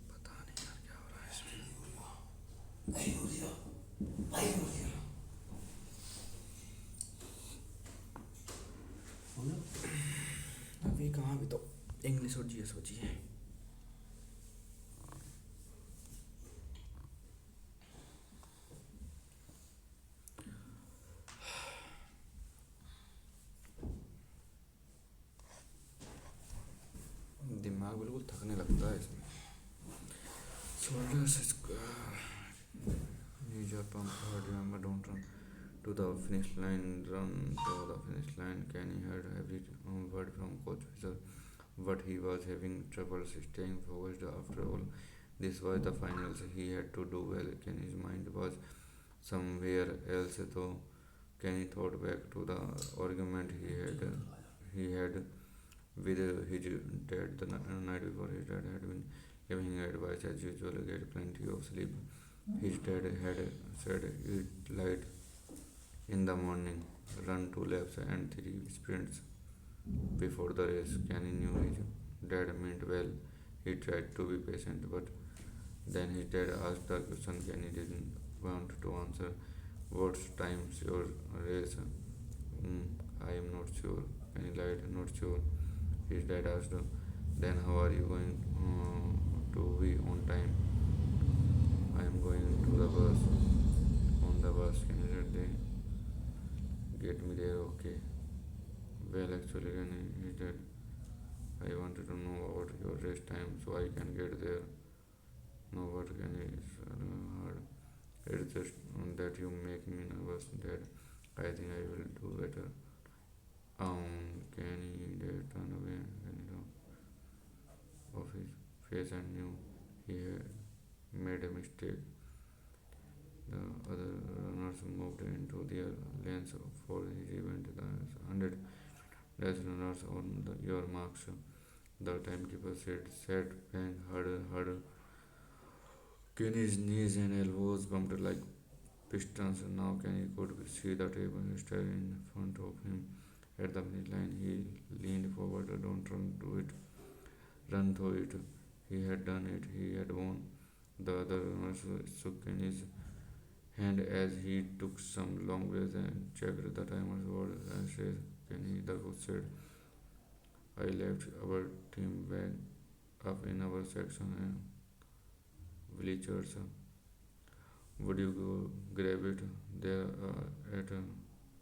पता नहीं यार क्या हो रहा है इसमें। अभी कहाँ, भी तो इंग्लिश और जीएस बची है। दिमाग बिल्कुल थकने लगता है इसमें। Shoulders knees are pumped hard, remember don't run to the finish line, run to the finish line. Kenny heard every word from Coach Fisher, but he was having trouble staying focused. After all, this was the finals. He had to do well. Kenny's mind was somewhere else, though. Kenny thought back to the argument he had with his dad the night before. His dad had been giving him advice as usual, get plenty of sleep. His dad had said eat light in the morning, run 2 laps and 3 sprints before the race. Kenny knew his dad meant well. He tried to be patient, but then his dad asked the question Kenny didn't want to answer. What's time's your race? I am not sure. Kenny lied, not sure. His dad asked, then how are you going to be on time? I am going to the bus. On the bus, Kenny said, they get me there, okay. Well, actually, Kenny, he said, I wanted to know about your race time so I can get there. No, but Kenny is hard. It's just that you make me nervous, Dad. I think I will do better. Kenny did turn away of his face and knew he had made a mistake. The other runners moved into their lanes for his event. The 100 dash runners on your marks. The timekeeper said, bang, hurdle, hurdle. Kenny's knees and elbows bumped like pistons. Now Kenny could see the table stair in front of him. At the finish line, he leaned forward. Don't run to it. Run through it. He had done it. He had won. The other runners shook Kenny's hand as he took some long breaths and checked the timer's word and said, Kenny, the coach said, I left our team back up in our section and bleachers. Would you go grab it? There at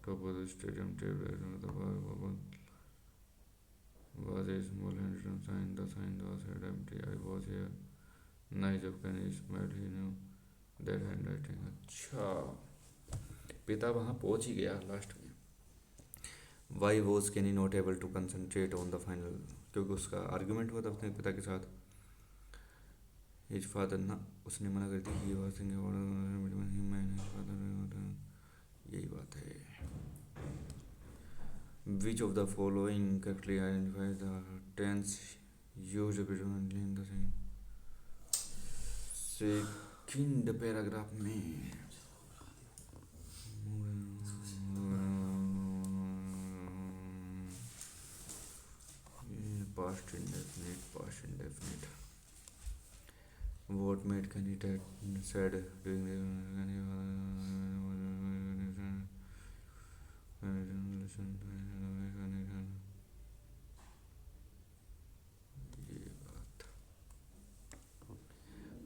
top of the stadium table the bar was a small handwritten sign. The sign was said empty. I was here. Nice of Kenny smiled. He knew that handwriting. अच्छा पिता वहाँ पहुँच ही गया last में. Why was Kenny not able to concentrate on the final? क्योंकि उसका argument हुआ था अपने पिता के साथ. His father ना उसने मना कर दी. He was thinking about between him and his father. यही बात है. Which of the following correctly identifies the tense used predominantly in the second paragraph में past indefinite. What made Kenny sad during the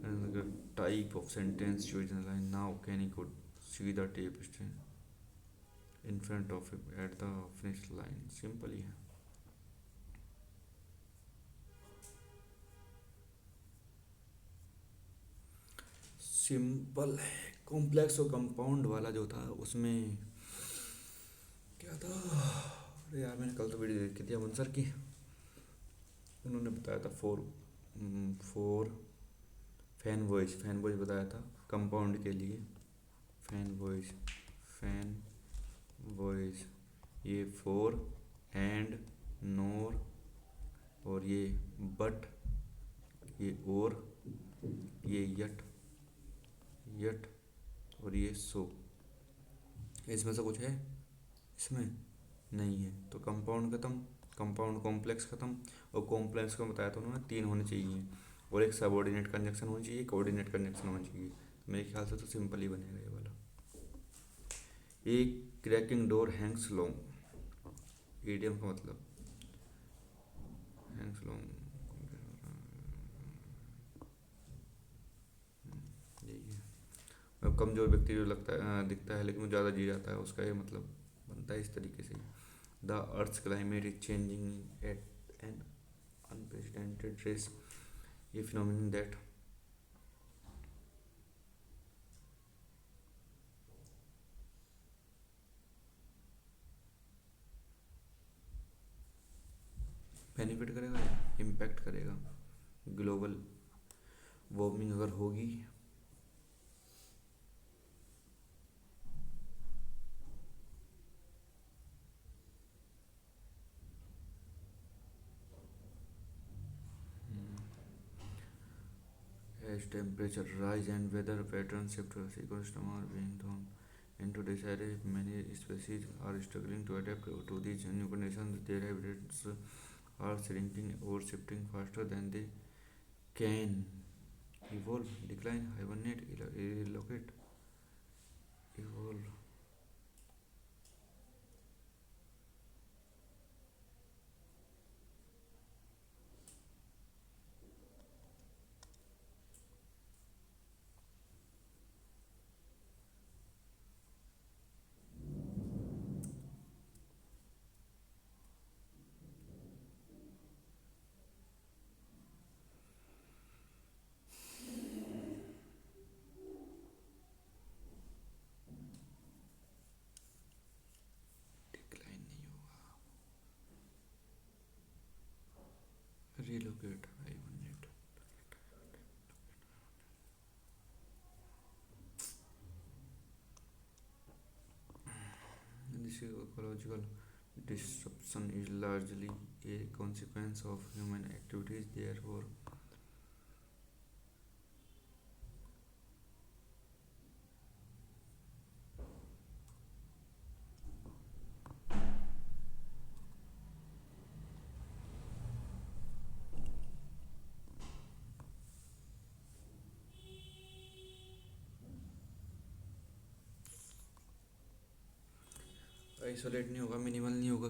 another type of sentence used in the line. Now Kenny could see the tape in front of him at the finish line. Simple ही है. Simple है. Complex और compound वाला जो था उसमें क्या था. अरे यार मैंने कल तो वीडियो देखी थी अमन सर की. उन्होंने बताया था फोर फैन वॉइस बताया था कंपाउंड के लिए. फैन वॉइस ये फोर एंड नोर और ये बट ये और ये यट और ये सो. इसमें से कुछ है इसमें नहीं है. तो कंपाउंड खत्म. कंपाउंड कॉम्प्लेक्स खत्म. और कॉम्प्लेक्स को बताया था उन्होंने 3 होने चाहिए और एक सबऑर्डिनेट कंजक्शन होनी चाहिए, एक ऑर्डिनेट कंजक्शन होनी चाहिए. मेरे ख्याल से तो सिंपल ही बनेगा ये वाला. एक cracking door Hanks long. Idiom का मतलब हैंग्स लॉन्ग यही है. अब कमज़ोर व्यक्ति जो दिखता है लेकिन वो ज़्यादा जी जाता है उसका ये मतलब बनता है इस तरीके से. The earth's climate is changing at an unprecedented race, a phenomenon that benefit करेगा, इम्पैक्ट करेगा। ग्लोबल वार्मिंग अगर होगी as temperature rise and weather patterns shift, ecosystem are being thrown into disarray. Many species are struggling to adapt to these new conditions. Their habitats are shrinking or shifting faster than they can evolve, decline, hibernate, relocate, evolve. Decline नहीं होगा, relocate, hibernate. This ecological disruption is largely a consequence of human activities. Therefore, isolate नहीं होगा, minimal नहीं होगा,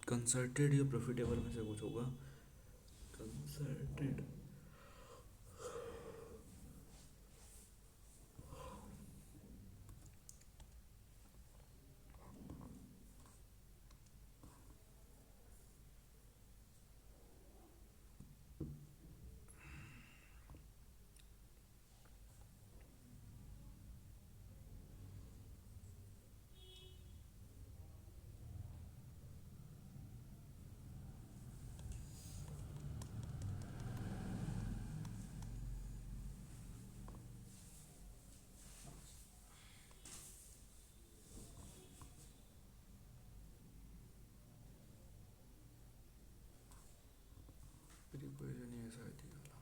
concerted या profitable में से कुछ होगा। कंसर्टेड। प्रिपरेशन ही ऐसा है वाला।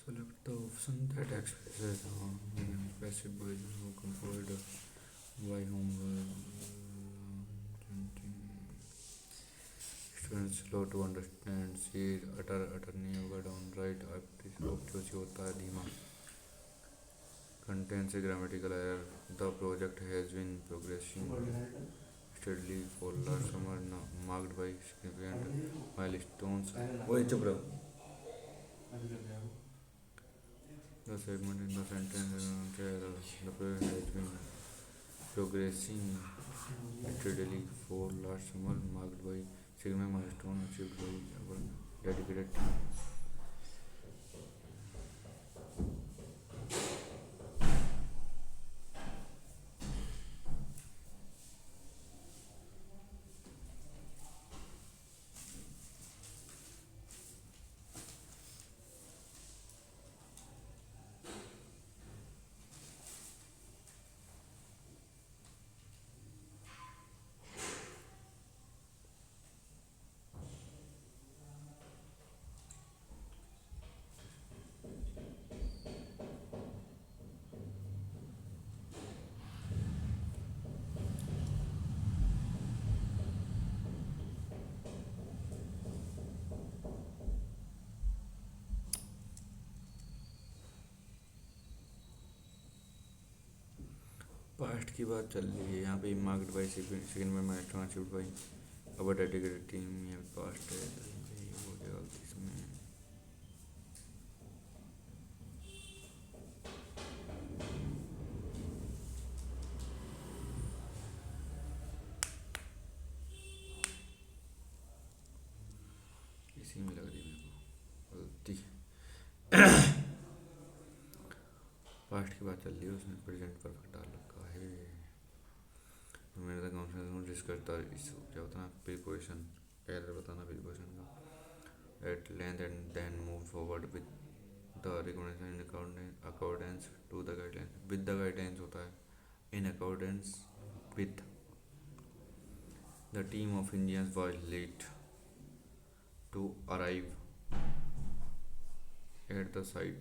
Select the option that expresses passive voice who composed by whom students slow to understand, see utter नहीं होगा, downright obtuse होता है, धीमा, contains a grammatical error. The project has been progressing steadily for last summer, marked by significant milestones. वही चुप रहो। The segment in the sentence the project has been progressing steadily for last summer, marked by significant milestone achieved by our dedicated team. Past की बात चल रही है यहाँ पे। मार्क्ड बाई सेकंड में milestone achieved by our dedicated team. ये past है तो ये हो गया गलती इसमें। इसी में लग रही मेरे को गलती। पास्ट की बात चल रही है उसमें प्रेजेंट परफेक्ट डाल रखा है। मेरे तक कॉन्फिडेंस डिस्कस द इशू क्या होता है ना, प्रीपोजिशन एरर बताना प्रीपोजिशन का। At length and then move forward with the recommendation in accordance to the guideline. With the guidelines होता है in accordance with. The team of Indians was late to arrive at the site.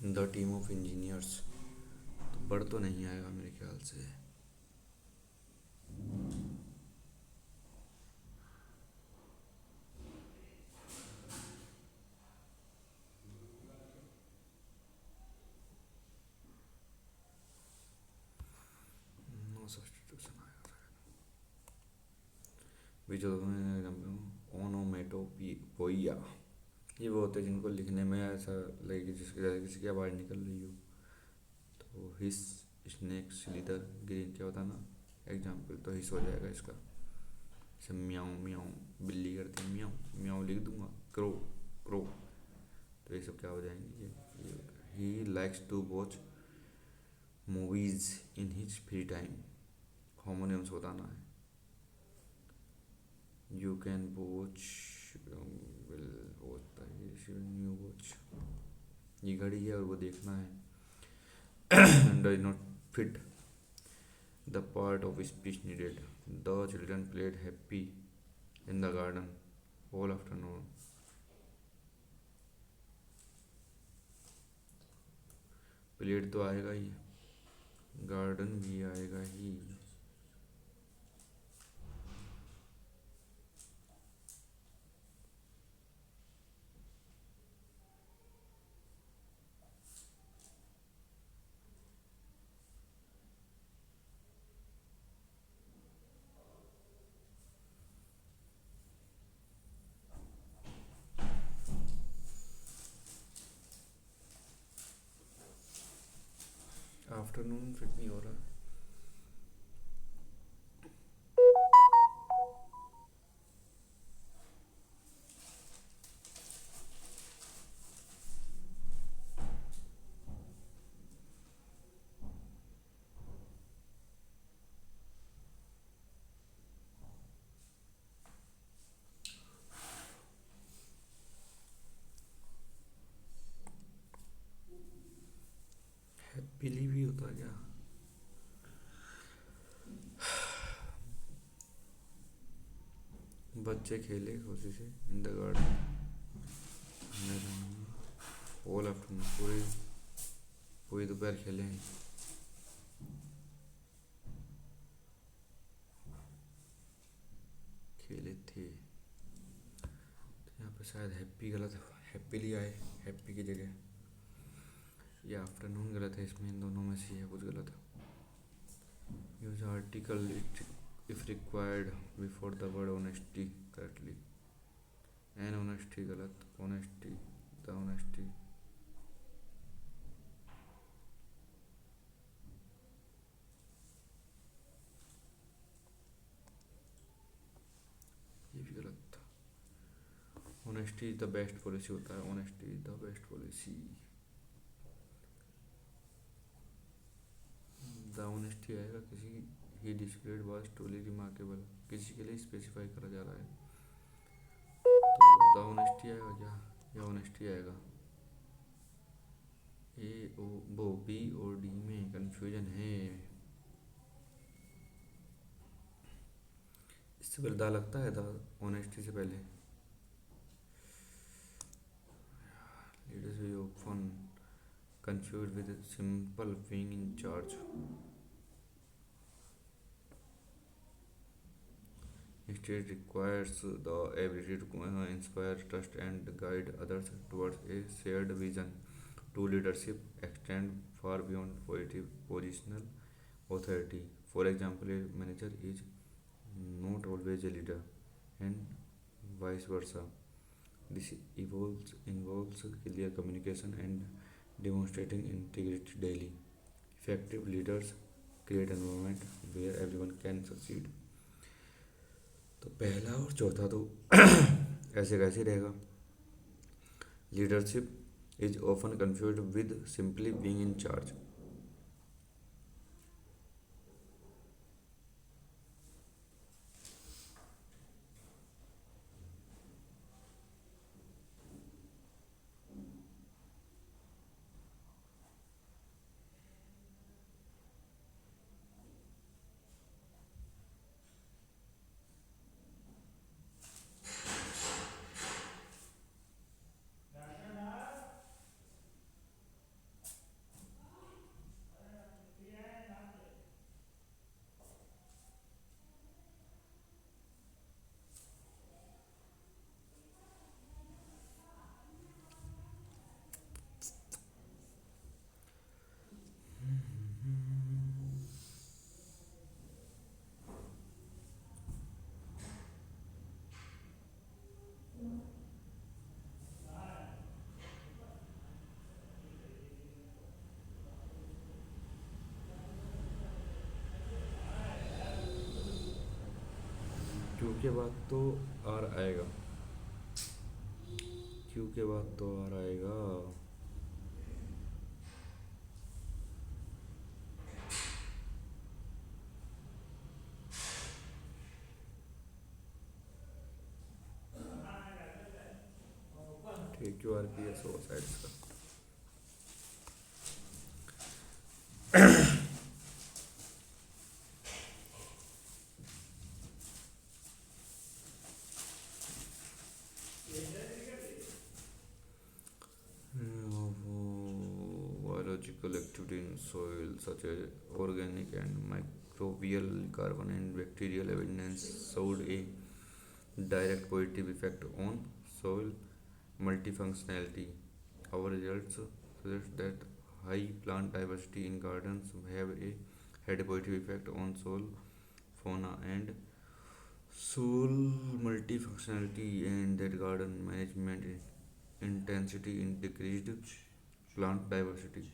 The team of engineers तो बढ़ तो नहीं आएगा मेरे ख्याल से। नो सब्स्टिट्यूशन आएगा बीच ओनोमेटोपोइया। ये वो होते हैं जिनको लिखने में ऐसा लगे कि जिसके किसी की आवाज़ निकल रही हो। तो हिस स्नेक स्लिदर ग्रीन क्या होता है ना एग्जाम्पल, तो हिस हो जाएगा इसका। जैसे म्याऊं म्याऊं बिल्ली करती है म्याऊं म्याऊं लिख दूंगा। क्रो क्रो, तो ये सब क्या हो जाएंगे ये। He likes to watch movies in his free time. Homonyms बताना है। You can watch will watch new watch. ये घड़ी है और वो देखना है। Does not fit the part of speech needed. The children played happy in the garden all afternoon. Played तो आएगा ही, गार्डन भी आएगा ही। आफ्टरनून फिट नहीं हो रहा। हैप्पीली भी होता है क्या। बच्चे खेले खुशी से इन द गार्डन ऑल आफ्टरनून। पूरी पूरी दोपहर खेले हैं। खेले थे तो यहाँ पे शायद हैप्पी गलत है, हैप्पीली आए हैप्पी की जगह। ये आफ्टरनून गलत है इसमें, इन दोनों में से है कुछ गलत है। Use article if required before the word honesty correctly. An honesty गलत, ऑनेस्टी द ऑनेस्टी। ये भी गलत था। Honesty is the best policy होता है, honesty is the best policy. The honesty आएगा किसी he displayed was truly remarkable, किसी के लिए स्पेसिफाई करा जा रहा है। तो द ऑनेस्टी आएगा क्या या ऑनेस्टी आएगा। ए ओ वो बी और डी में कंफ्यूजन है। इससे पहले दा लगता है, दा ऑनेस्टी से पहले। Leaders we often confuse with simple being in charge. Instead, requires the ability to inspire, trust, and guide others towards a shared vision. True leadership extends far beyond positional authority. For example, a manager is not always a leader, and vice versa. This involves clear communication and demonstrating integrity daily. Effective leaders create an environment where everyone can succeed. तो पहला और चौथा तो ऐसे कैसे रहेगा। Leadership is often confuse with simply being in charge. Q के बाद तो आर आएगा। क्यू के बाद तो आर आएगा। ठीक, क्यू आर पी एस होगा शायद इसका। Biological activity in soil such as organic and microbial, carbon and bacterial abundance showed a direct positive effect on soil multifunctionality. Our results suggest that high plant diversity in gardens had a positive effect on soil fauna and soil multifunctionality, and that garden management intensity in decreased plant diversity.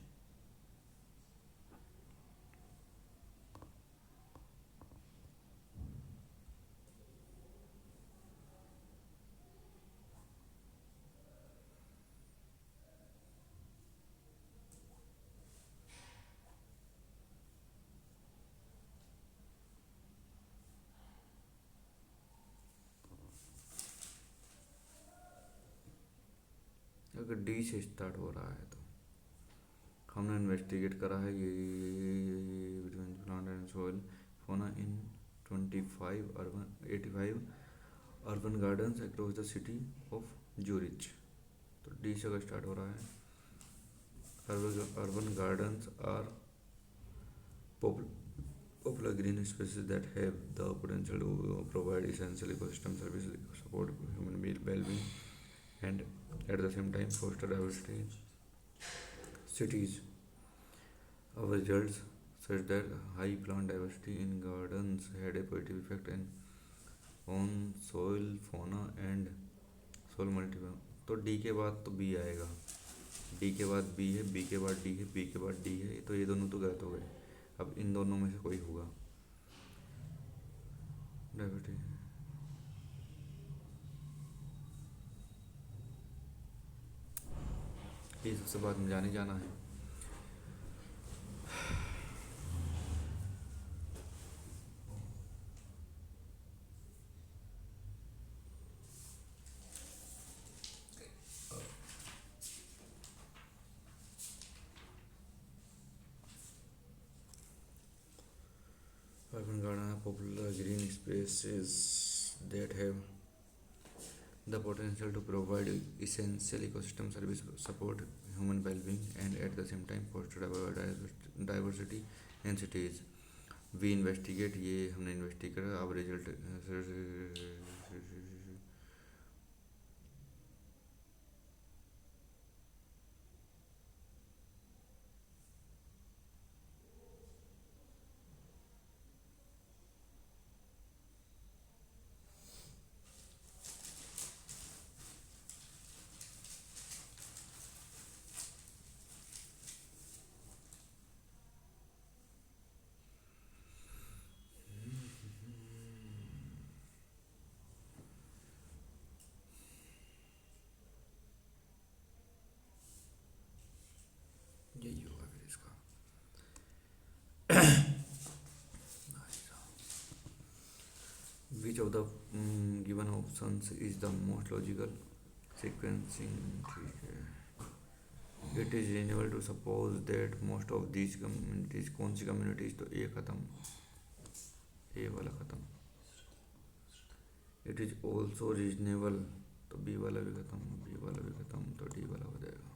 अगर D से start हो रहा है तो हमने investigate करा है ये between plant and soil fauna in 85 urban gardens across the city of Zurich. तो डी से अगर स्टार्ट हो रहा है, urban gardens are popular green spaces that have the potential to provide essential ecosystem services, support human well-being, and at the same time foster diversity in cities. Our results such that high plant diversity in gardens had a positive effect on soil fauna and soil multiple। तो D के बाद तो B आएगा। D के बाद B है, B के बाद डी है, बी के बाद डी है, तो ये दोनों तो गलत हो गए। अब इन दोनों में से कोई होगा। डायवर्टी ये सबसे बाद में जाने जाना है। services that have the potential to provide essential ecosystem service, support human well-being, and at the same time foster diversity in cities. We investigate, ये हमने इन्वेस्टिगेट करा, अब रिजल्ट यही होगा फिर इसका। Which of the given options is the most logical sequencing, ठीक है। It is reasonable to suppose that most of these communities, कौन सी कम्युनिटीज, तो ए ख़त्म, ए वाला ख़त्म। इट इज़ ऑल्सो रीजनेबल, तो बी वाला भी ख़त्म, बी वाला भी ख़त्म, तो डी वाला हो जाएगा।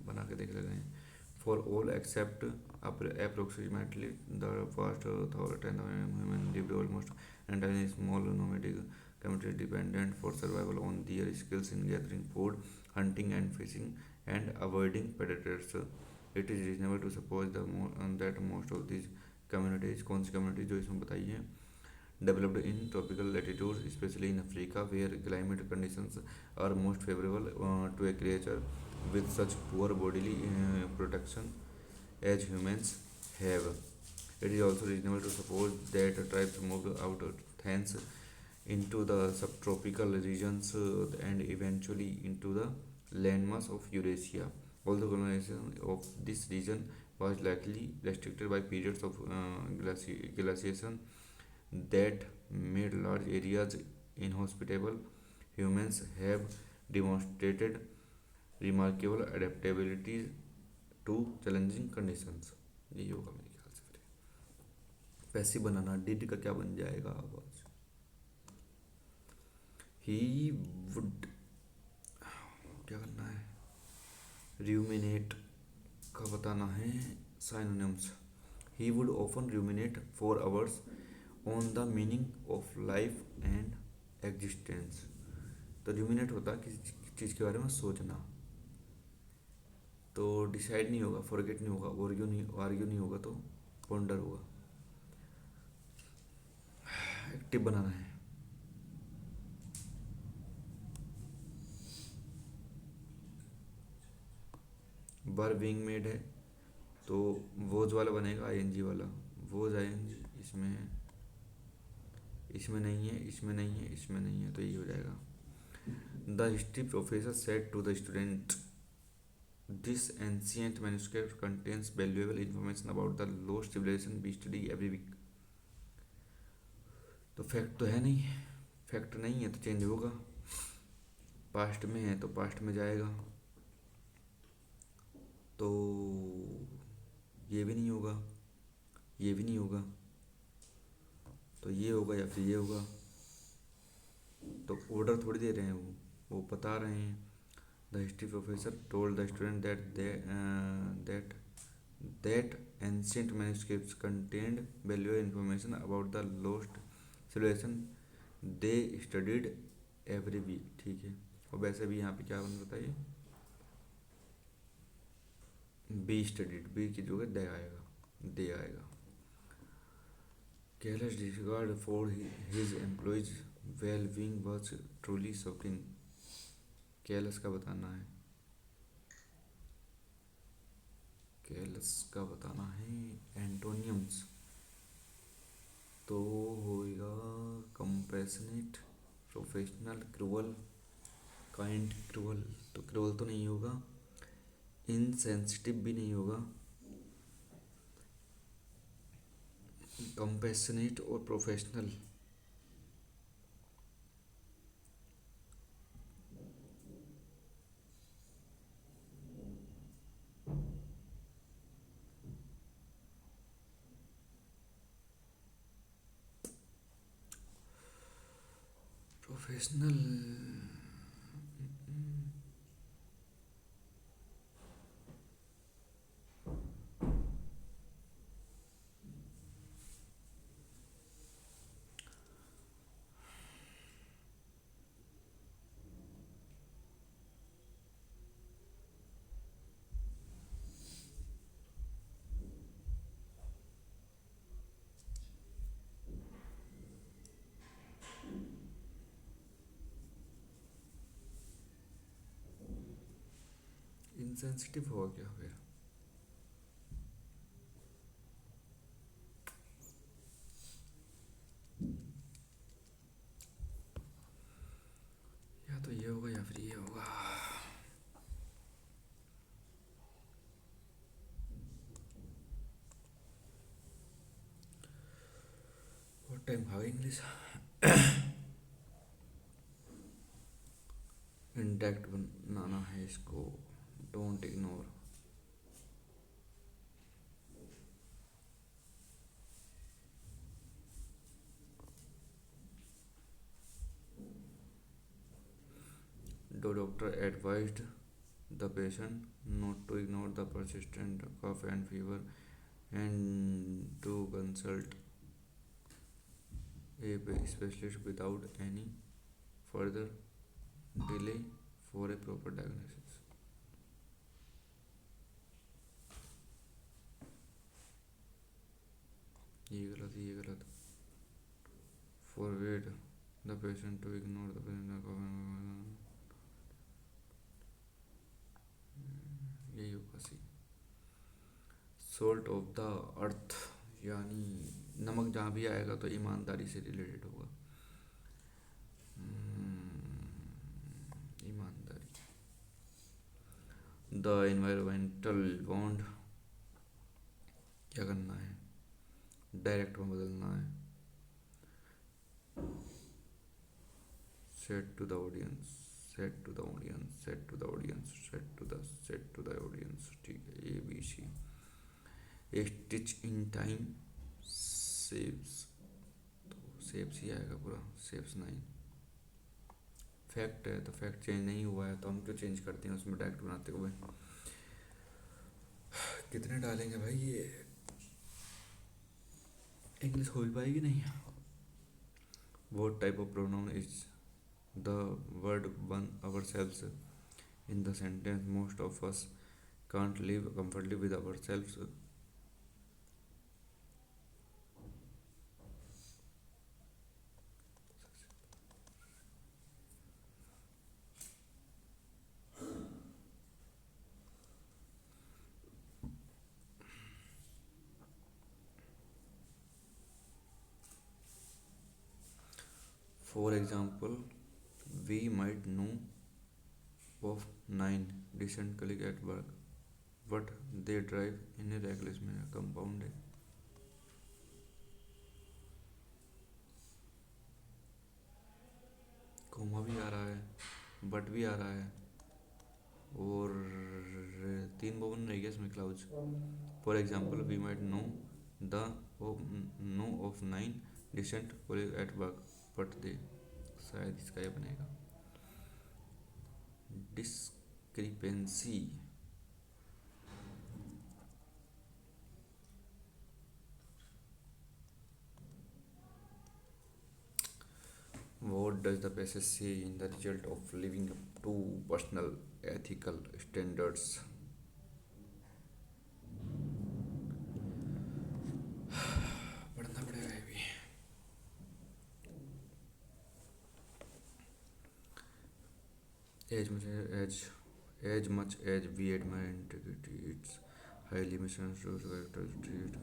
बना के देख लेते हैं। For all except approximately the first thought and human lived almost entirely small nomadic communities dependent for survival on their skills in gathering food, hunting and fishing, and avoiding predators. It is reasonable to suppose that most of these communities, कौन सी communities जो इसमें बताई है, developed in tropical latitudes, especially in Africa, where climate conditions are most favorable to a creature with such poor bodily protection as humans have. It is also reasonable to suppose that tribes moved out thence into the subtropical regions and eventually into the landmass of Eurasia. Although colonization of this region was likely restricted by periods of glaciation that made large areas inhospitable, humans have demonstrated remarkable adaptability to challenging conditions. ये होगा मेरे ख्याल से। फिर passive banana, did का क्या बन जाएगा आवाज, ही वुड, क्या करना है, ruminate का बताना है synonyms. He would often ruminate for hours on the meaning of life and existence. तो ruminate होता है किसी चीज़ के बारे में सोचना, तो डिसाइड नहीं होगा, फॉरगेट नहीं होगा, आर्ग्यू नहीं होगा, तो पॉन्डर होगा। एक्टिव बनाना है, बर बीइंग मेड है, तो वोज वाला बनेगा, आईएनजी वाला, वोज आईएनजी, इसमें नहीं है, इसमें नहीं है, इसमें नहीं है, तो ये हो जाएगा। The history professor said to the student, this ancient manuscript contains valuable information about the lost civilisation we study every week. तो फैक्ट तो है नहीं, फैक्ट नहीं है तो चेंज होगा, पास्ट में है तो पास्ट में जाएगा, तो ये भी नहीं होगा, ये भी नहीं होगा, तो ये होगा या फिर ये होगा। तो ऑर्डर थोड़ी दे रहे हैं, वो बता रहे हैं। The history professor told the student that ancient manuscripts contained valuable information about the lost civilisation they studied every week, ठीक है। और वैसे भी यहाँ पे क्या बताइए, बी स्टडीड, बी की जो है दे आएगा, दे आएगा। Careless disregard for his employees well being was truly shocking. Careless का बताना है, केयरलेस का बताना है एंटोनियम्स, तो होगा compassionate, professional, cruel, kind, cruel, तो क्रूअल तो नहीं होगा, इनसेंसिटिव भी नहीं होगा, कंपैशनेट और प्रोफेशनल, प्रोफेशनल। इंसेंसिटिव हुआ क्या फिर? या तो ये होगा या फिर ये होगा। बहुत टाइम खा गई इंग्लिश। इंटैक्ट बनाना है इसको, don't ignore. The doctor advised the patient not to ignore the persistent cough and fever and to consult a specialist without any further delay for a proper diagnosis. ये गलत, ये गलत। Forbid the patient to ignore the patient cough। यही होगा सी। Salt of the earth, यानी नमक जहाँ भी आएगा तो ईमानदारी से रिलेटेड होगा। ईमानदारी। द एनवायरमेंटल बॉन्ड, क्या करना है? डायरेक्ट में बदलना है। Set to the audience, set to the audience, set to the audience, set to the audience. ठीक है, A B C. A stitch in time saves, तो सेव्स ही आएगा पूरा, सेव्स 9। फैक्ट है तो फैक्ट चेंज नहीं हुआ है तो हम क्यों चेंज करते हैं उसमें डायरेक्ट बनाते हुए। कितने डालेंगे भाई, ये इंग्लिश हो भी पाएगी नहीं। What type of pronoun is the word one ourselves in the sentence? Most of us can't live comfortably with ourselves. For example, we might know of 9 decent colleagues at work, but they drive in a reckless manner. Compound है। Coma भी आ रहा है, but भी आ रहा है, और 3 बन रही है इसमें clause. For example, we might the know of 9 decent college at work, but they, शायद इसका ये बनेगा discrepancy. What does the passage say in the result of living up to personal ethical standards? पढ़ना पड़ेगा ये भी। As much as we admire integrity, it's highly misunderstood character trait.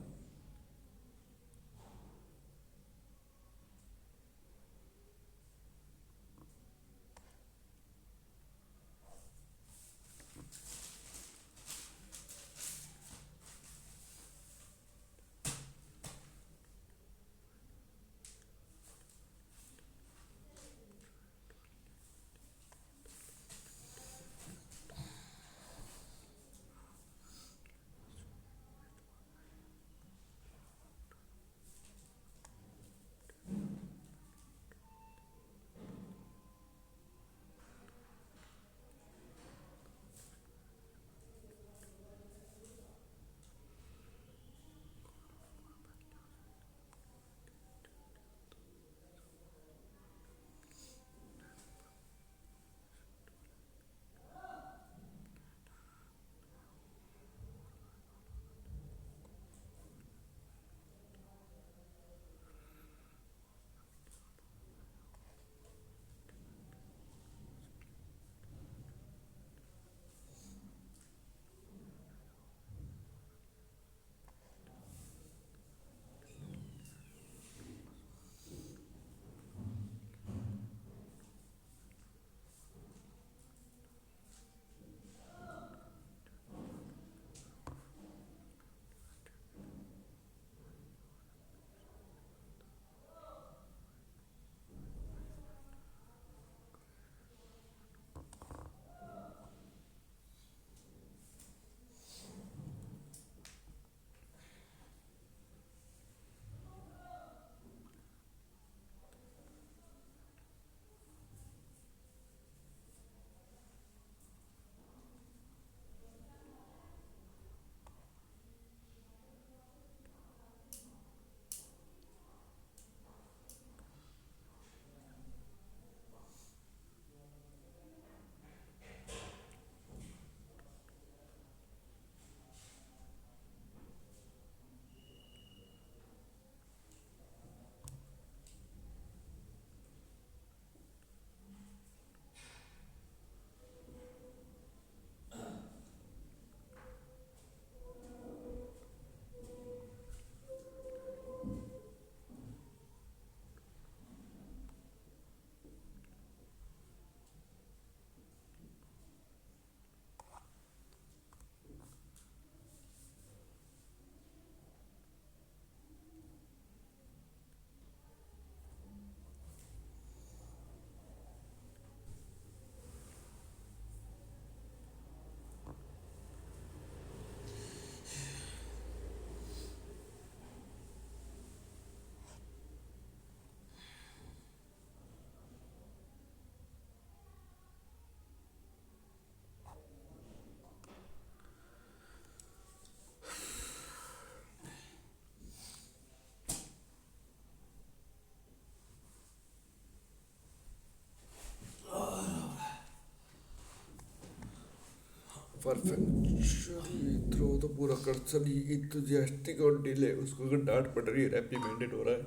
परफेक्शनली थ्रो तो पूरा कर्सर ही इंथुजियास्टिक और डिले, उसको अगर डांट पड़ रही है, रेप्रीमेंडेड हो रहा है,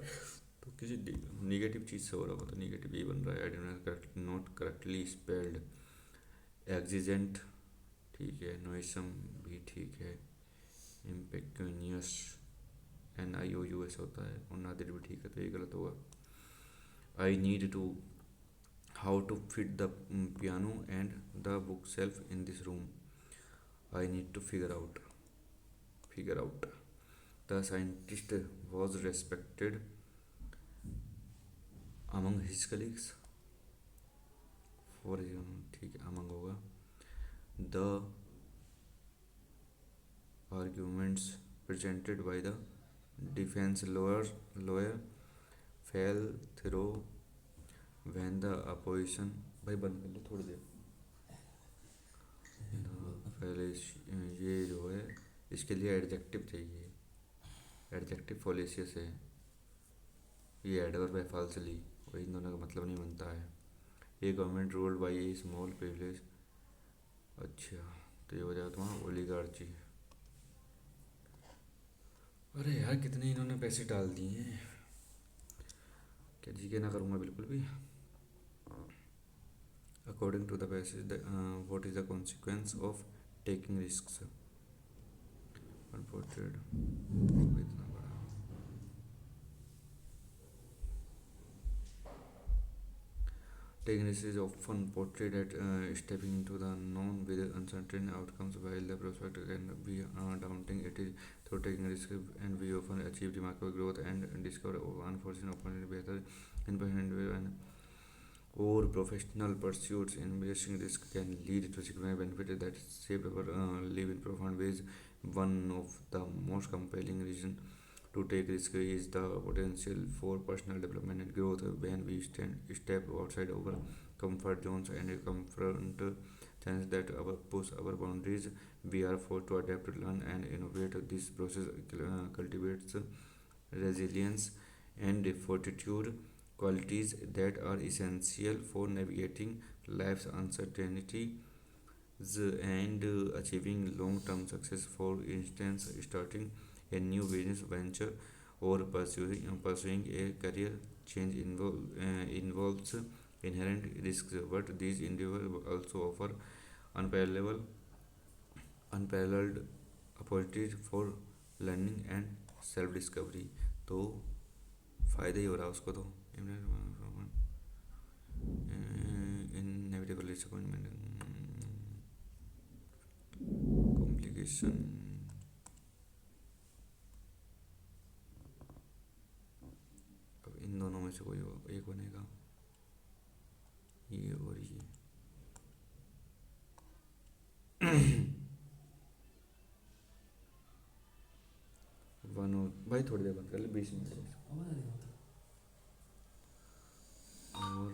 तो किसी निगेटिव चीज़ से हो रहा होगा, तो निगेटिव ही बन रहा है। I did not correctly spelled. Exigent ठीक है, नोइसम भी ठीक है, इम्पेक्यूनियस NIOUS होता है, और नादिर भी ठीक है, तो ये गलत होगा। I need to how to fit the piano and the bookshelf in this room. I need to figure out the scientist was respected among his colleagues, for ठीक है, अमंग होगा। The arguments presented by the defense lawyer fell through when the opposition, भाई बंद कर लो थोड़ी देर, पहले ये जो है इसके लिए एडजेक्टिव चाहिए, एडजेक्टिव फॉलिसियस है, ये एडवर्ब है फाल्सली, और इन दोनों का मतलब नहीं बनता है। ये government ruled by A small privilege, अच्छा तो ये हो जाएगा तुम्हारा ओलिगार्ची। अरे यार कितने इन्होंने पैसे डाल दिए हैं, क्या जीके ना करूँगा बिल्कुल भी। According to the passage what is the consequence of taking risks, unfortunate इतना बड़ा। Taking risks is often portrayed as stepping into the unknown with uncertain outcomes, while the prospect can be daunting. It is through taking risks and we often achieve remarkable growth and discover unforeseen opportunities, better in and or professional pursuits. Embracing risk can lead to significant benefits that shape our life in profound ways. One of the most compelling reasons to take risk is the potential for personal development and growth. When we step outside our comfort zones and confront challenges that push our boundaries, we are forced to adapt, learn, and innovate. This process cultivates resilience and fortitude, qualities that are essential for navigating life's uncertainties and achieving long-term success. For instance, starting a new business venture or pursuing a career change involves inherent risks, but these endeavors also offer unparalleled unparalleled opportunities for learning and self discovery. तो फ़ायदा ही हो रहा है उसको, तो inevitable disappointment, complication, अब इन दोनों में से कोई एक बनेगा, ये और ये। वन और भाई थोड़ी देर बंद कर ले, 20 मिनट और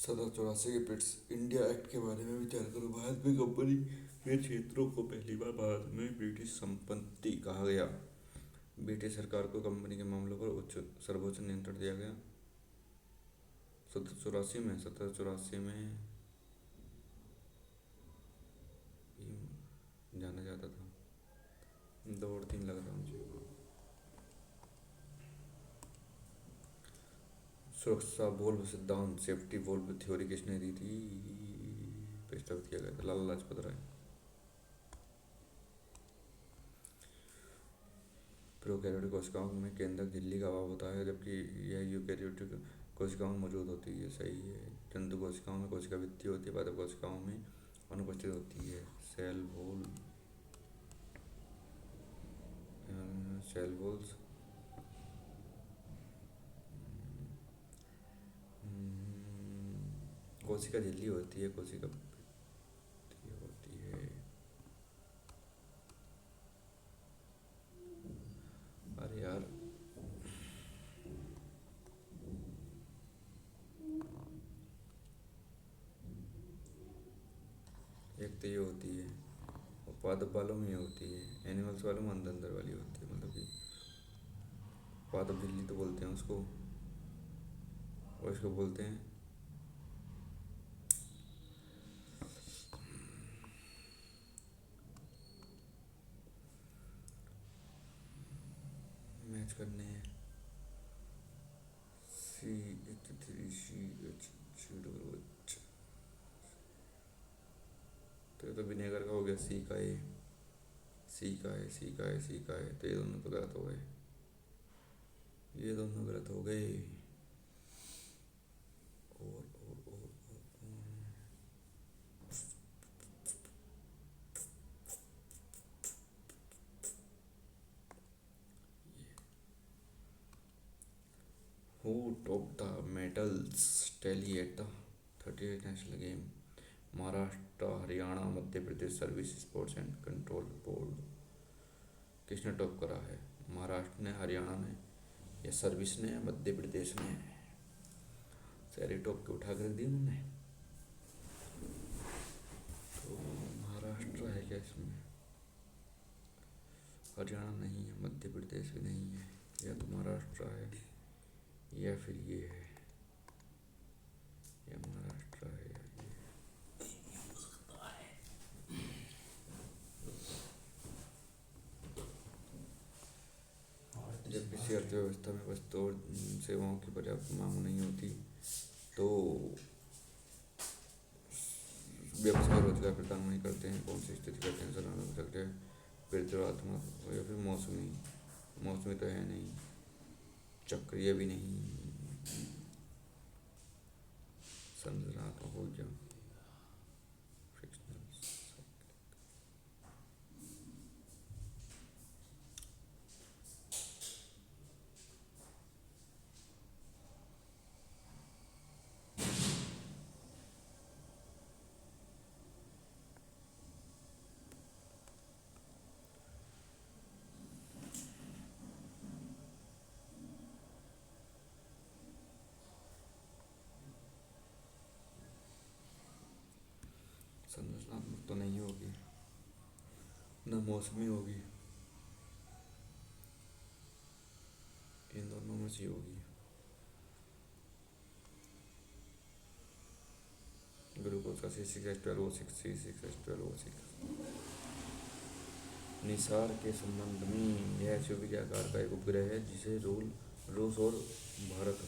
1784 के ब्रिटिश इंडिया एक्ट के बारे में विचार करो। भारत में कंपनी के क्षेत्रों को पहली बार भारत में ब्रिटिश संपत्ति कहा गया। ब्रिटिश सरकार को कंपनी के मामलों पर सर्वोच्च नियंत्रण दिया गया। 1784 में जाना जाता था। 2 और 3 लग रहा मुझे। सुरक्षा वोल्व सिद्धांत, सेफ्टी वोल्व थ्योरी किसने दी थी? प्रस्तावित किया गया था लाला लाजपत राय। प्रोकैरियोटिक कोशिकाओं में केंद्रक झिल्ली का अभाव होता है, जबकि यह यूकैरियोटिक कोशिकाओं में मौजूद होती है। सही है। तंतु कोशिकाओं में कोशिका भित्ति होती है, पादप कोशिकाओं में अनुपस्थित होती है। सेल वॉल्स कोशिका झिल्ली होती है, कोशिका भित्ति होती है। अरे यार एक तो ये होती है और पादप वालों में ये होती है, एनिमल्स वालों में अंदर अंदर वाली होती है, मतलब कि पादप झिल्ली तो बोलते हैं उसको, और इसको बोलते हैं मैच करने हैं। CH3CH0H। तो ये तो विनेगर का हो गया। सी का है, सी का है, सी का है, सी का है। तो ये दोनों तो गलत हो गए, ये दोनों गलत हो गए। और Who topped the medals tally at the 38th national game? Maharashtra, Haryana, Madhya Pradesh service sports and control board. किसने टॉप करा है? महाराष्ट्र ने, हरियाणा ने, या सर्विस ने, या मध्य प्रदेश ने? सारे टॉप के उठा कर दी उन्होंने। तो महाराष्ट्र है क्या इसमें? हरियाणा नहीं है, मध्य प्रदेश भी नहीं है, या तो महाराष्ट्र है या फिर ये है, या महाराष्ट्र है या ये। जब किसी अर्थव्यवस्था में वस्तुओं और सेवाओं की पर्याप्त मांग नहीं होती तो व्यवसाय रोजगार प्रदान नहीं करते हैं। कौन सी स्थिति का टेंशन हो सकता है? प्रतिरक्षात्मक या फिर मौसमी? मौसमी तो है नहीं, चक्रीय भी नहीं, संरचनात्मक हो गया, फ्रिक्शनल। संरचनात्मक तो नहीं होगी, न मौसमी होगी, इन दोनों में से होगी। ग्लूकोज का C6H12O6 C6H12O6। निसार के संबंध में यह चौबीस आकार का एक उपग्रह है जिसे रूस और भारत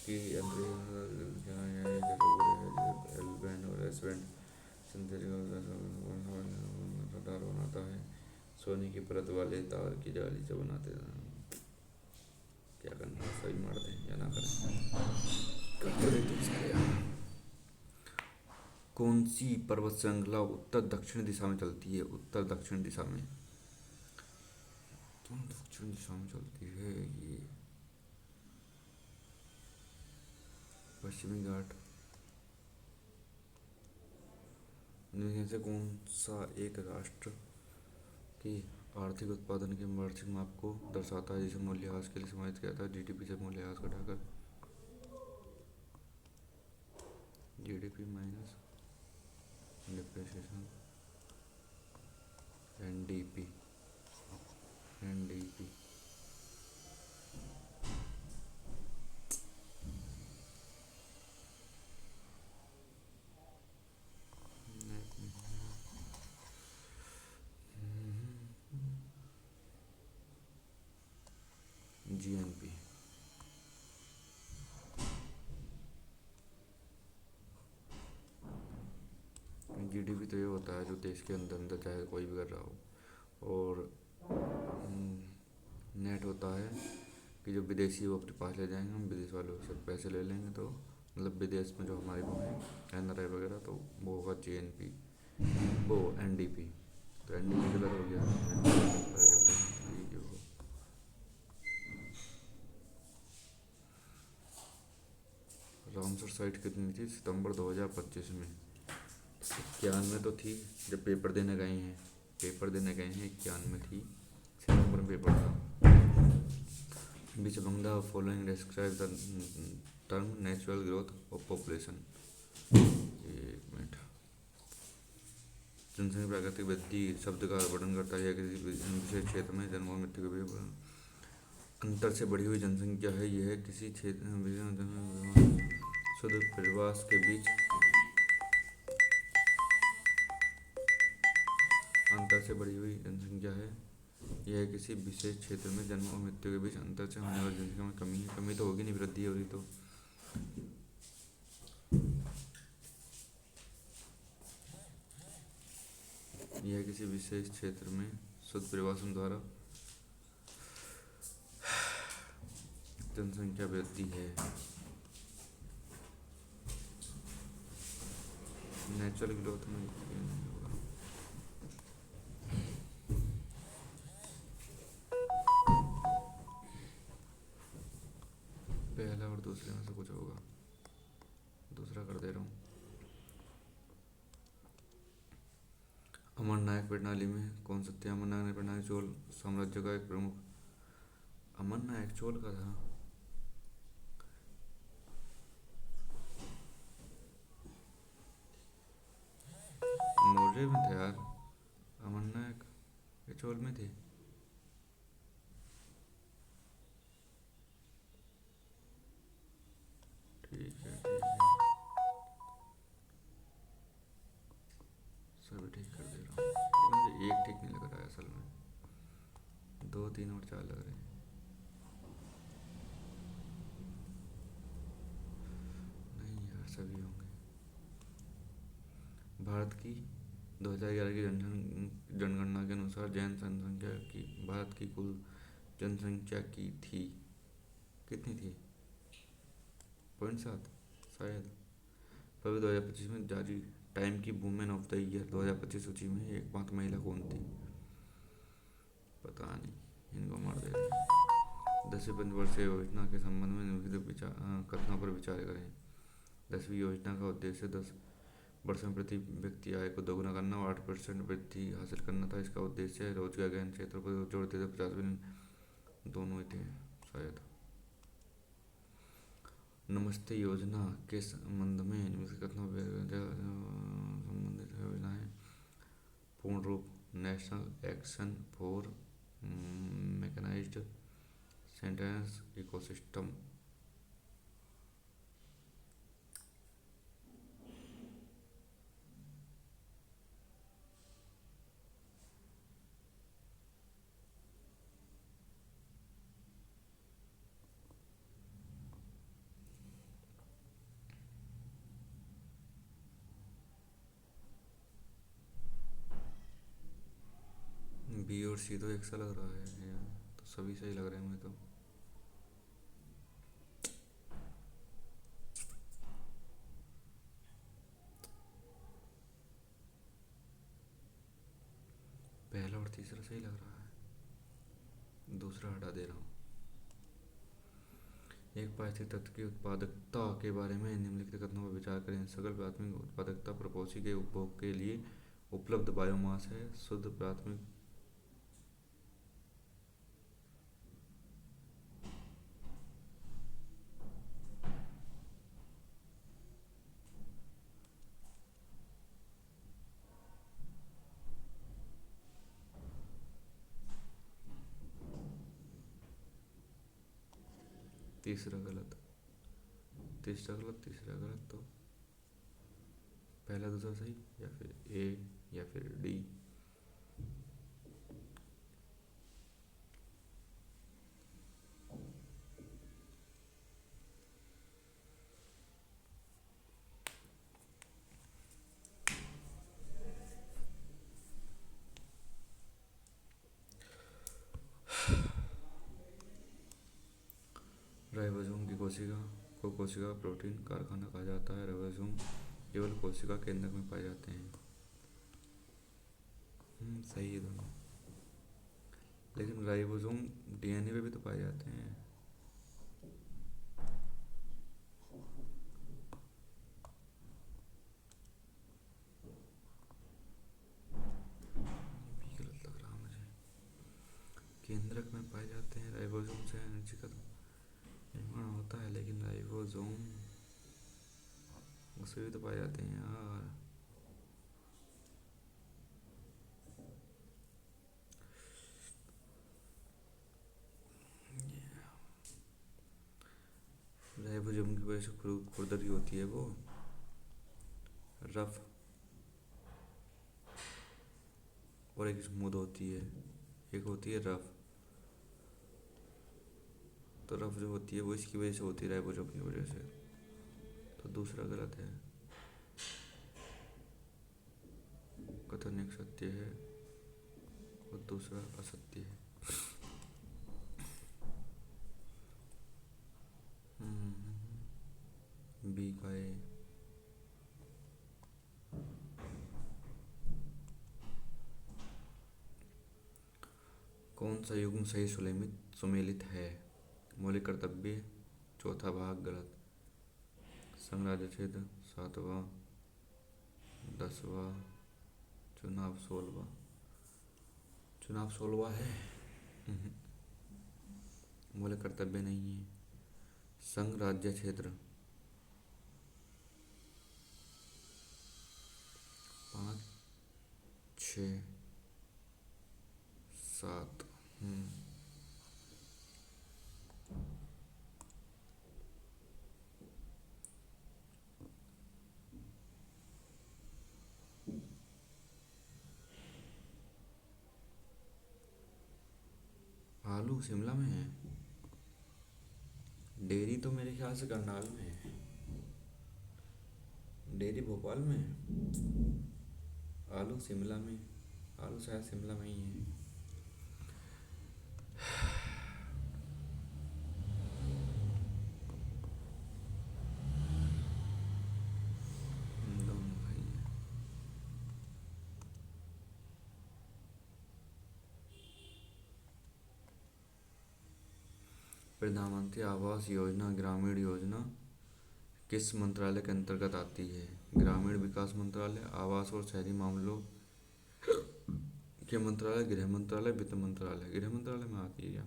की एल-बैंड और एस-बैंड रडार बनाता है। सोने की परत वाले तार की जाली से बनाते हैं। क्या करना, सही मार दें या ना करें? कौन सी पर्वत श्रृंखला उत्तर दक्षिण दिशा में चलती है? उत्तर दक्षिण दिशा में, उत्तर दक्षिण दिशा में चलती है ये पश्चिमी घाट। इनमें से कौन सा एक राष्ट्र की आर्थिक उत्पादन के वार्षिक माप को दर्शाता है, जिसे मूल्यह्रास के लिए समाहित किया था? GDP से मूल्यह्रास घटाकर GDP minus depreciation, NDP, NDP GNP. GDP तो ये होता है जो देश के अंदर अंदर चाहे कोई भी कर रहा हो, और नेट होता है कि जो विदेशी वो अपने पास ले जाएंगे, हम विदेश वालों से पैसे ले लेंगे, तो मतलब विदेश में जो हमारे वो हैं एनआरआई वगैरह, तो वो होगा जीएनपी, वो एनडीपी। तो एनडीपी गलत हो गया। रामसर साइट कितनी थी सितंबर 2025 में? 91 तो थी जब पेपर देने गए हैं, पेपर देने गए हैं 91 थी, सितंबर में पेपर था। बीच बंगला following describe the term natural growth of population. एक मिनट। जनसंख्या प्राकृतिक वृद्धि शब्द का वर्णन करता है किसी विशेष क्षेत्र में जन्म और मृत्यु के बीच अंतर से बढ़ी हुई जनसंख्या है। यह किसी क्षेत्र शुद्ध प्रवास के बीच अंतर से बढ़ी हुई जनसंख्या है। यह किसी विशेष क्षेत्र में जन्म और मृत्यु के बीच अंतर से होने वाली जनसंख्या में कमी है। कमी तो होगी नहीं, वृद्धि होगी तो। यह किसी विशेष क्षेत्र में शुद्ध प्रवासन द्वारा जनसंख्या वृद्धि है। नेचुरल ग्रोथ में होगा। पहला और दूसरे में से कुछ होगा, दूसरा कर दे रहा हूँ। अमरनायक प्रणाली में कौन सा थे? अमरनायक प्रणाली चोल साम्राज्य का एक प्रमुख। अमरनायक चोल का था। मौर्य में थे यार, अमरनायक ये चोल में थे। ठीक है सभी ठीक कर दे रहा हूँ, लेकिन मुझे एक ठीक नहीं लग रहा है असल में, 2, 3 और 4 लग रहे हैं। नहीं यार सभी होंगे। भारत की 2011 की जनगणना के अनुसार जैन जनसंख्या की भारत की कुल जनसंख्या की थी कितनी थी? 0.7 शायद। फरवरी 2025 में जारी टाइम की वुमेन ऑफ द ईयर 2025 सूची में एकमात्र महिला कौन थी? पता नहीं, इनको मार दे रहे हैं। 10वीं पंचवर्षीय योजना के संबंध में निम्नलिखित कथनों पर विचार करें। 10वीं योजना का उद्देश्य 10 वर्ष में प्रति व्यक्ति आय को दोगुना करना और 8% वृद्धि हासिल करना था। इसका उद्देश्य रोजगार गहन क्षेत्रों पर जोर देते 50 बिलियन दोनों ही थे शायद। नमस्ते योजना के संबंध में निम्नलिखित कथनों संबंधित योजनाएं पूर्ण रूप national action for mechanised sentence ecosystem. B और सी तो एक सा लग रहा है यार, तो सभी सही लग रहे हैं मुझे तो। पहला और तीसरा सही लग रहा है, दूसरा हटा दे रहा हूँ। एक पारिस्थितिक तत्व की उत्पादकता के बारे में निम्नलिखित कथनों पर विचार करें। सकल प्राथमिक उत्पादकता प्रपोसी के उपभोग के लिए उपलब्ध बायोमास है। शुद्ध प्राथमिक तीसरा गलत, तीसरा गलत, तीसरा गलत, तो पहला दूसरा सही, या फिर ए, या फिर डी। राइबोसोम की कोशिका को कोशिका प्रोटीन कारखाना कहा जाता है। राइबोसोम केवल कोशिका केंद्रक में पाए जाते हैं। सही है दोनों, लेकिन राइबोसोम डीएनए पे भी तो पाए जाते हैं। भी गलत लग रहा मुझे। केंद्रक में पाए जाते हैं, राइबोसोम से अनुचित निर्माण होता है, लेकिन राइबोसोम उससे भी तो पाए जाते हैं यार। राइबोसोम की वजह से खुरदरी होती है, वो रफ और एक स्मूथ होती है, एक होती है रफ। तो रफ जो होती है वो इसकी वजह से होती है, राइबोसोम की वजह से। तो दूसरा गलत है, कथन एक सत्य है और दूसरा असत्य है। बी का ए। कौन सा युग्म सही सुमेलित है? मौलिक कर्तव्य चौथा भाग गलत, संघराज्य क्षेत्र सातवां, 10वां, चुनाव 16वां। चुनाव 16वां है। मौलिक कर्तव्य नहीं है। संघ राज्य क्षेत्र 5, 6, 7। आलू शिमला में है, डेयरी तो मेरे ख्याल से करनाल में है, डेयरी भोपाल में है, आलू शिमला में, आलू शायद शिमला में ही है। दोनों भाई है। प्रधानमंत्री आवास योजना ग्रामीण योजना किस मंत्रालय के अंतर्गत आती है? ग्रामीण विकास मंत्रालय, आवास और शहरी मामलों के मंत्रालय, गृह मंत्रालय, वित्त मंत्रालय। गृह मंत्रालय में आती है क्या?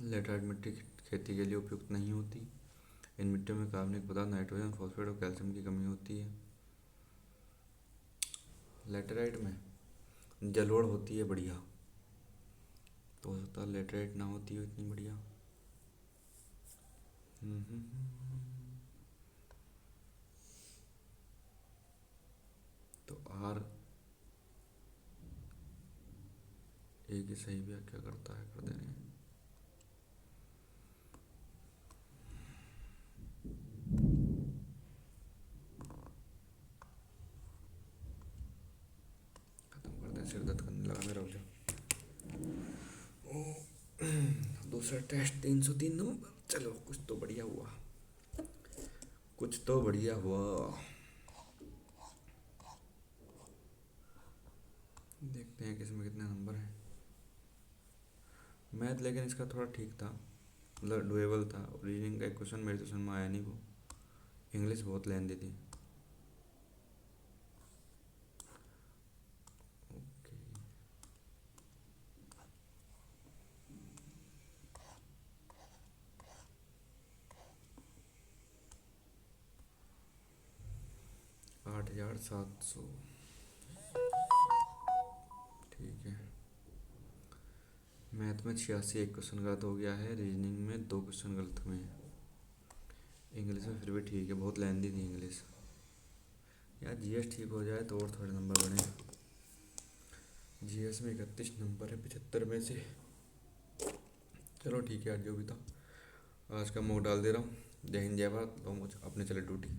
लेटराइट मिट्टी खेती के लिए उपयुक्त नहीं होती। इन मिट्टियों में कार्बनिक पदार्थ, नाइट्रोजन, फॉस्फेट और कैल्शियम की कमी होती है। लेटराइट में जलोढ़ होती है बढ़िया, तो हो सकता है लेटराइट ना होती हो इतनी बढ़िया। तो आर ए की सही व्याख्या करता है, कर देने। खत्म कर दे, सिर दर्द करने लगा मेरा। दूसरा टेस्ट 303 नंबर। चलो कुछ तो बढ़िया हुआ, कुछ तो बढ़िया हुआ। देखते हैं किसमें कितने नंबर हैं। मैथ लेकिन इसका थोड़ा ठीक था, मतलब डुएबल था। रीजनिंग का एक क्वेश्चन मेरे तो समझ में आया नहीं वो। इंग्लिश बहुत लेंदी थी। ओके, 8,700। ठीक है। मैथ में 86, एक क्वेश्चन गलत हो गया है। रीजनिंग में 2 क्वेश्चन गलत हुए हैं। इंग्लिश में फिर भी ठीक है, बहुत लेंदी थी इंग्लिश। यार जीएस ठीक हो जाए तो और थोड़े नंबर बढ़े। जीएस में 31 नंबर है 75 में से। चलो ठीक है, आज जो भी था आज का मॉक डाल दे रहा हूँ। जय हिंद जय भारत, अपने चले ड्यूटी।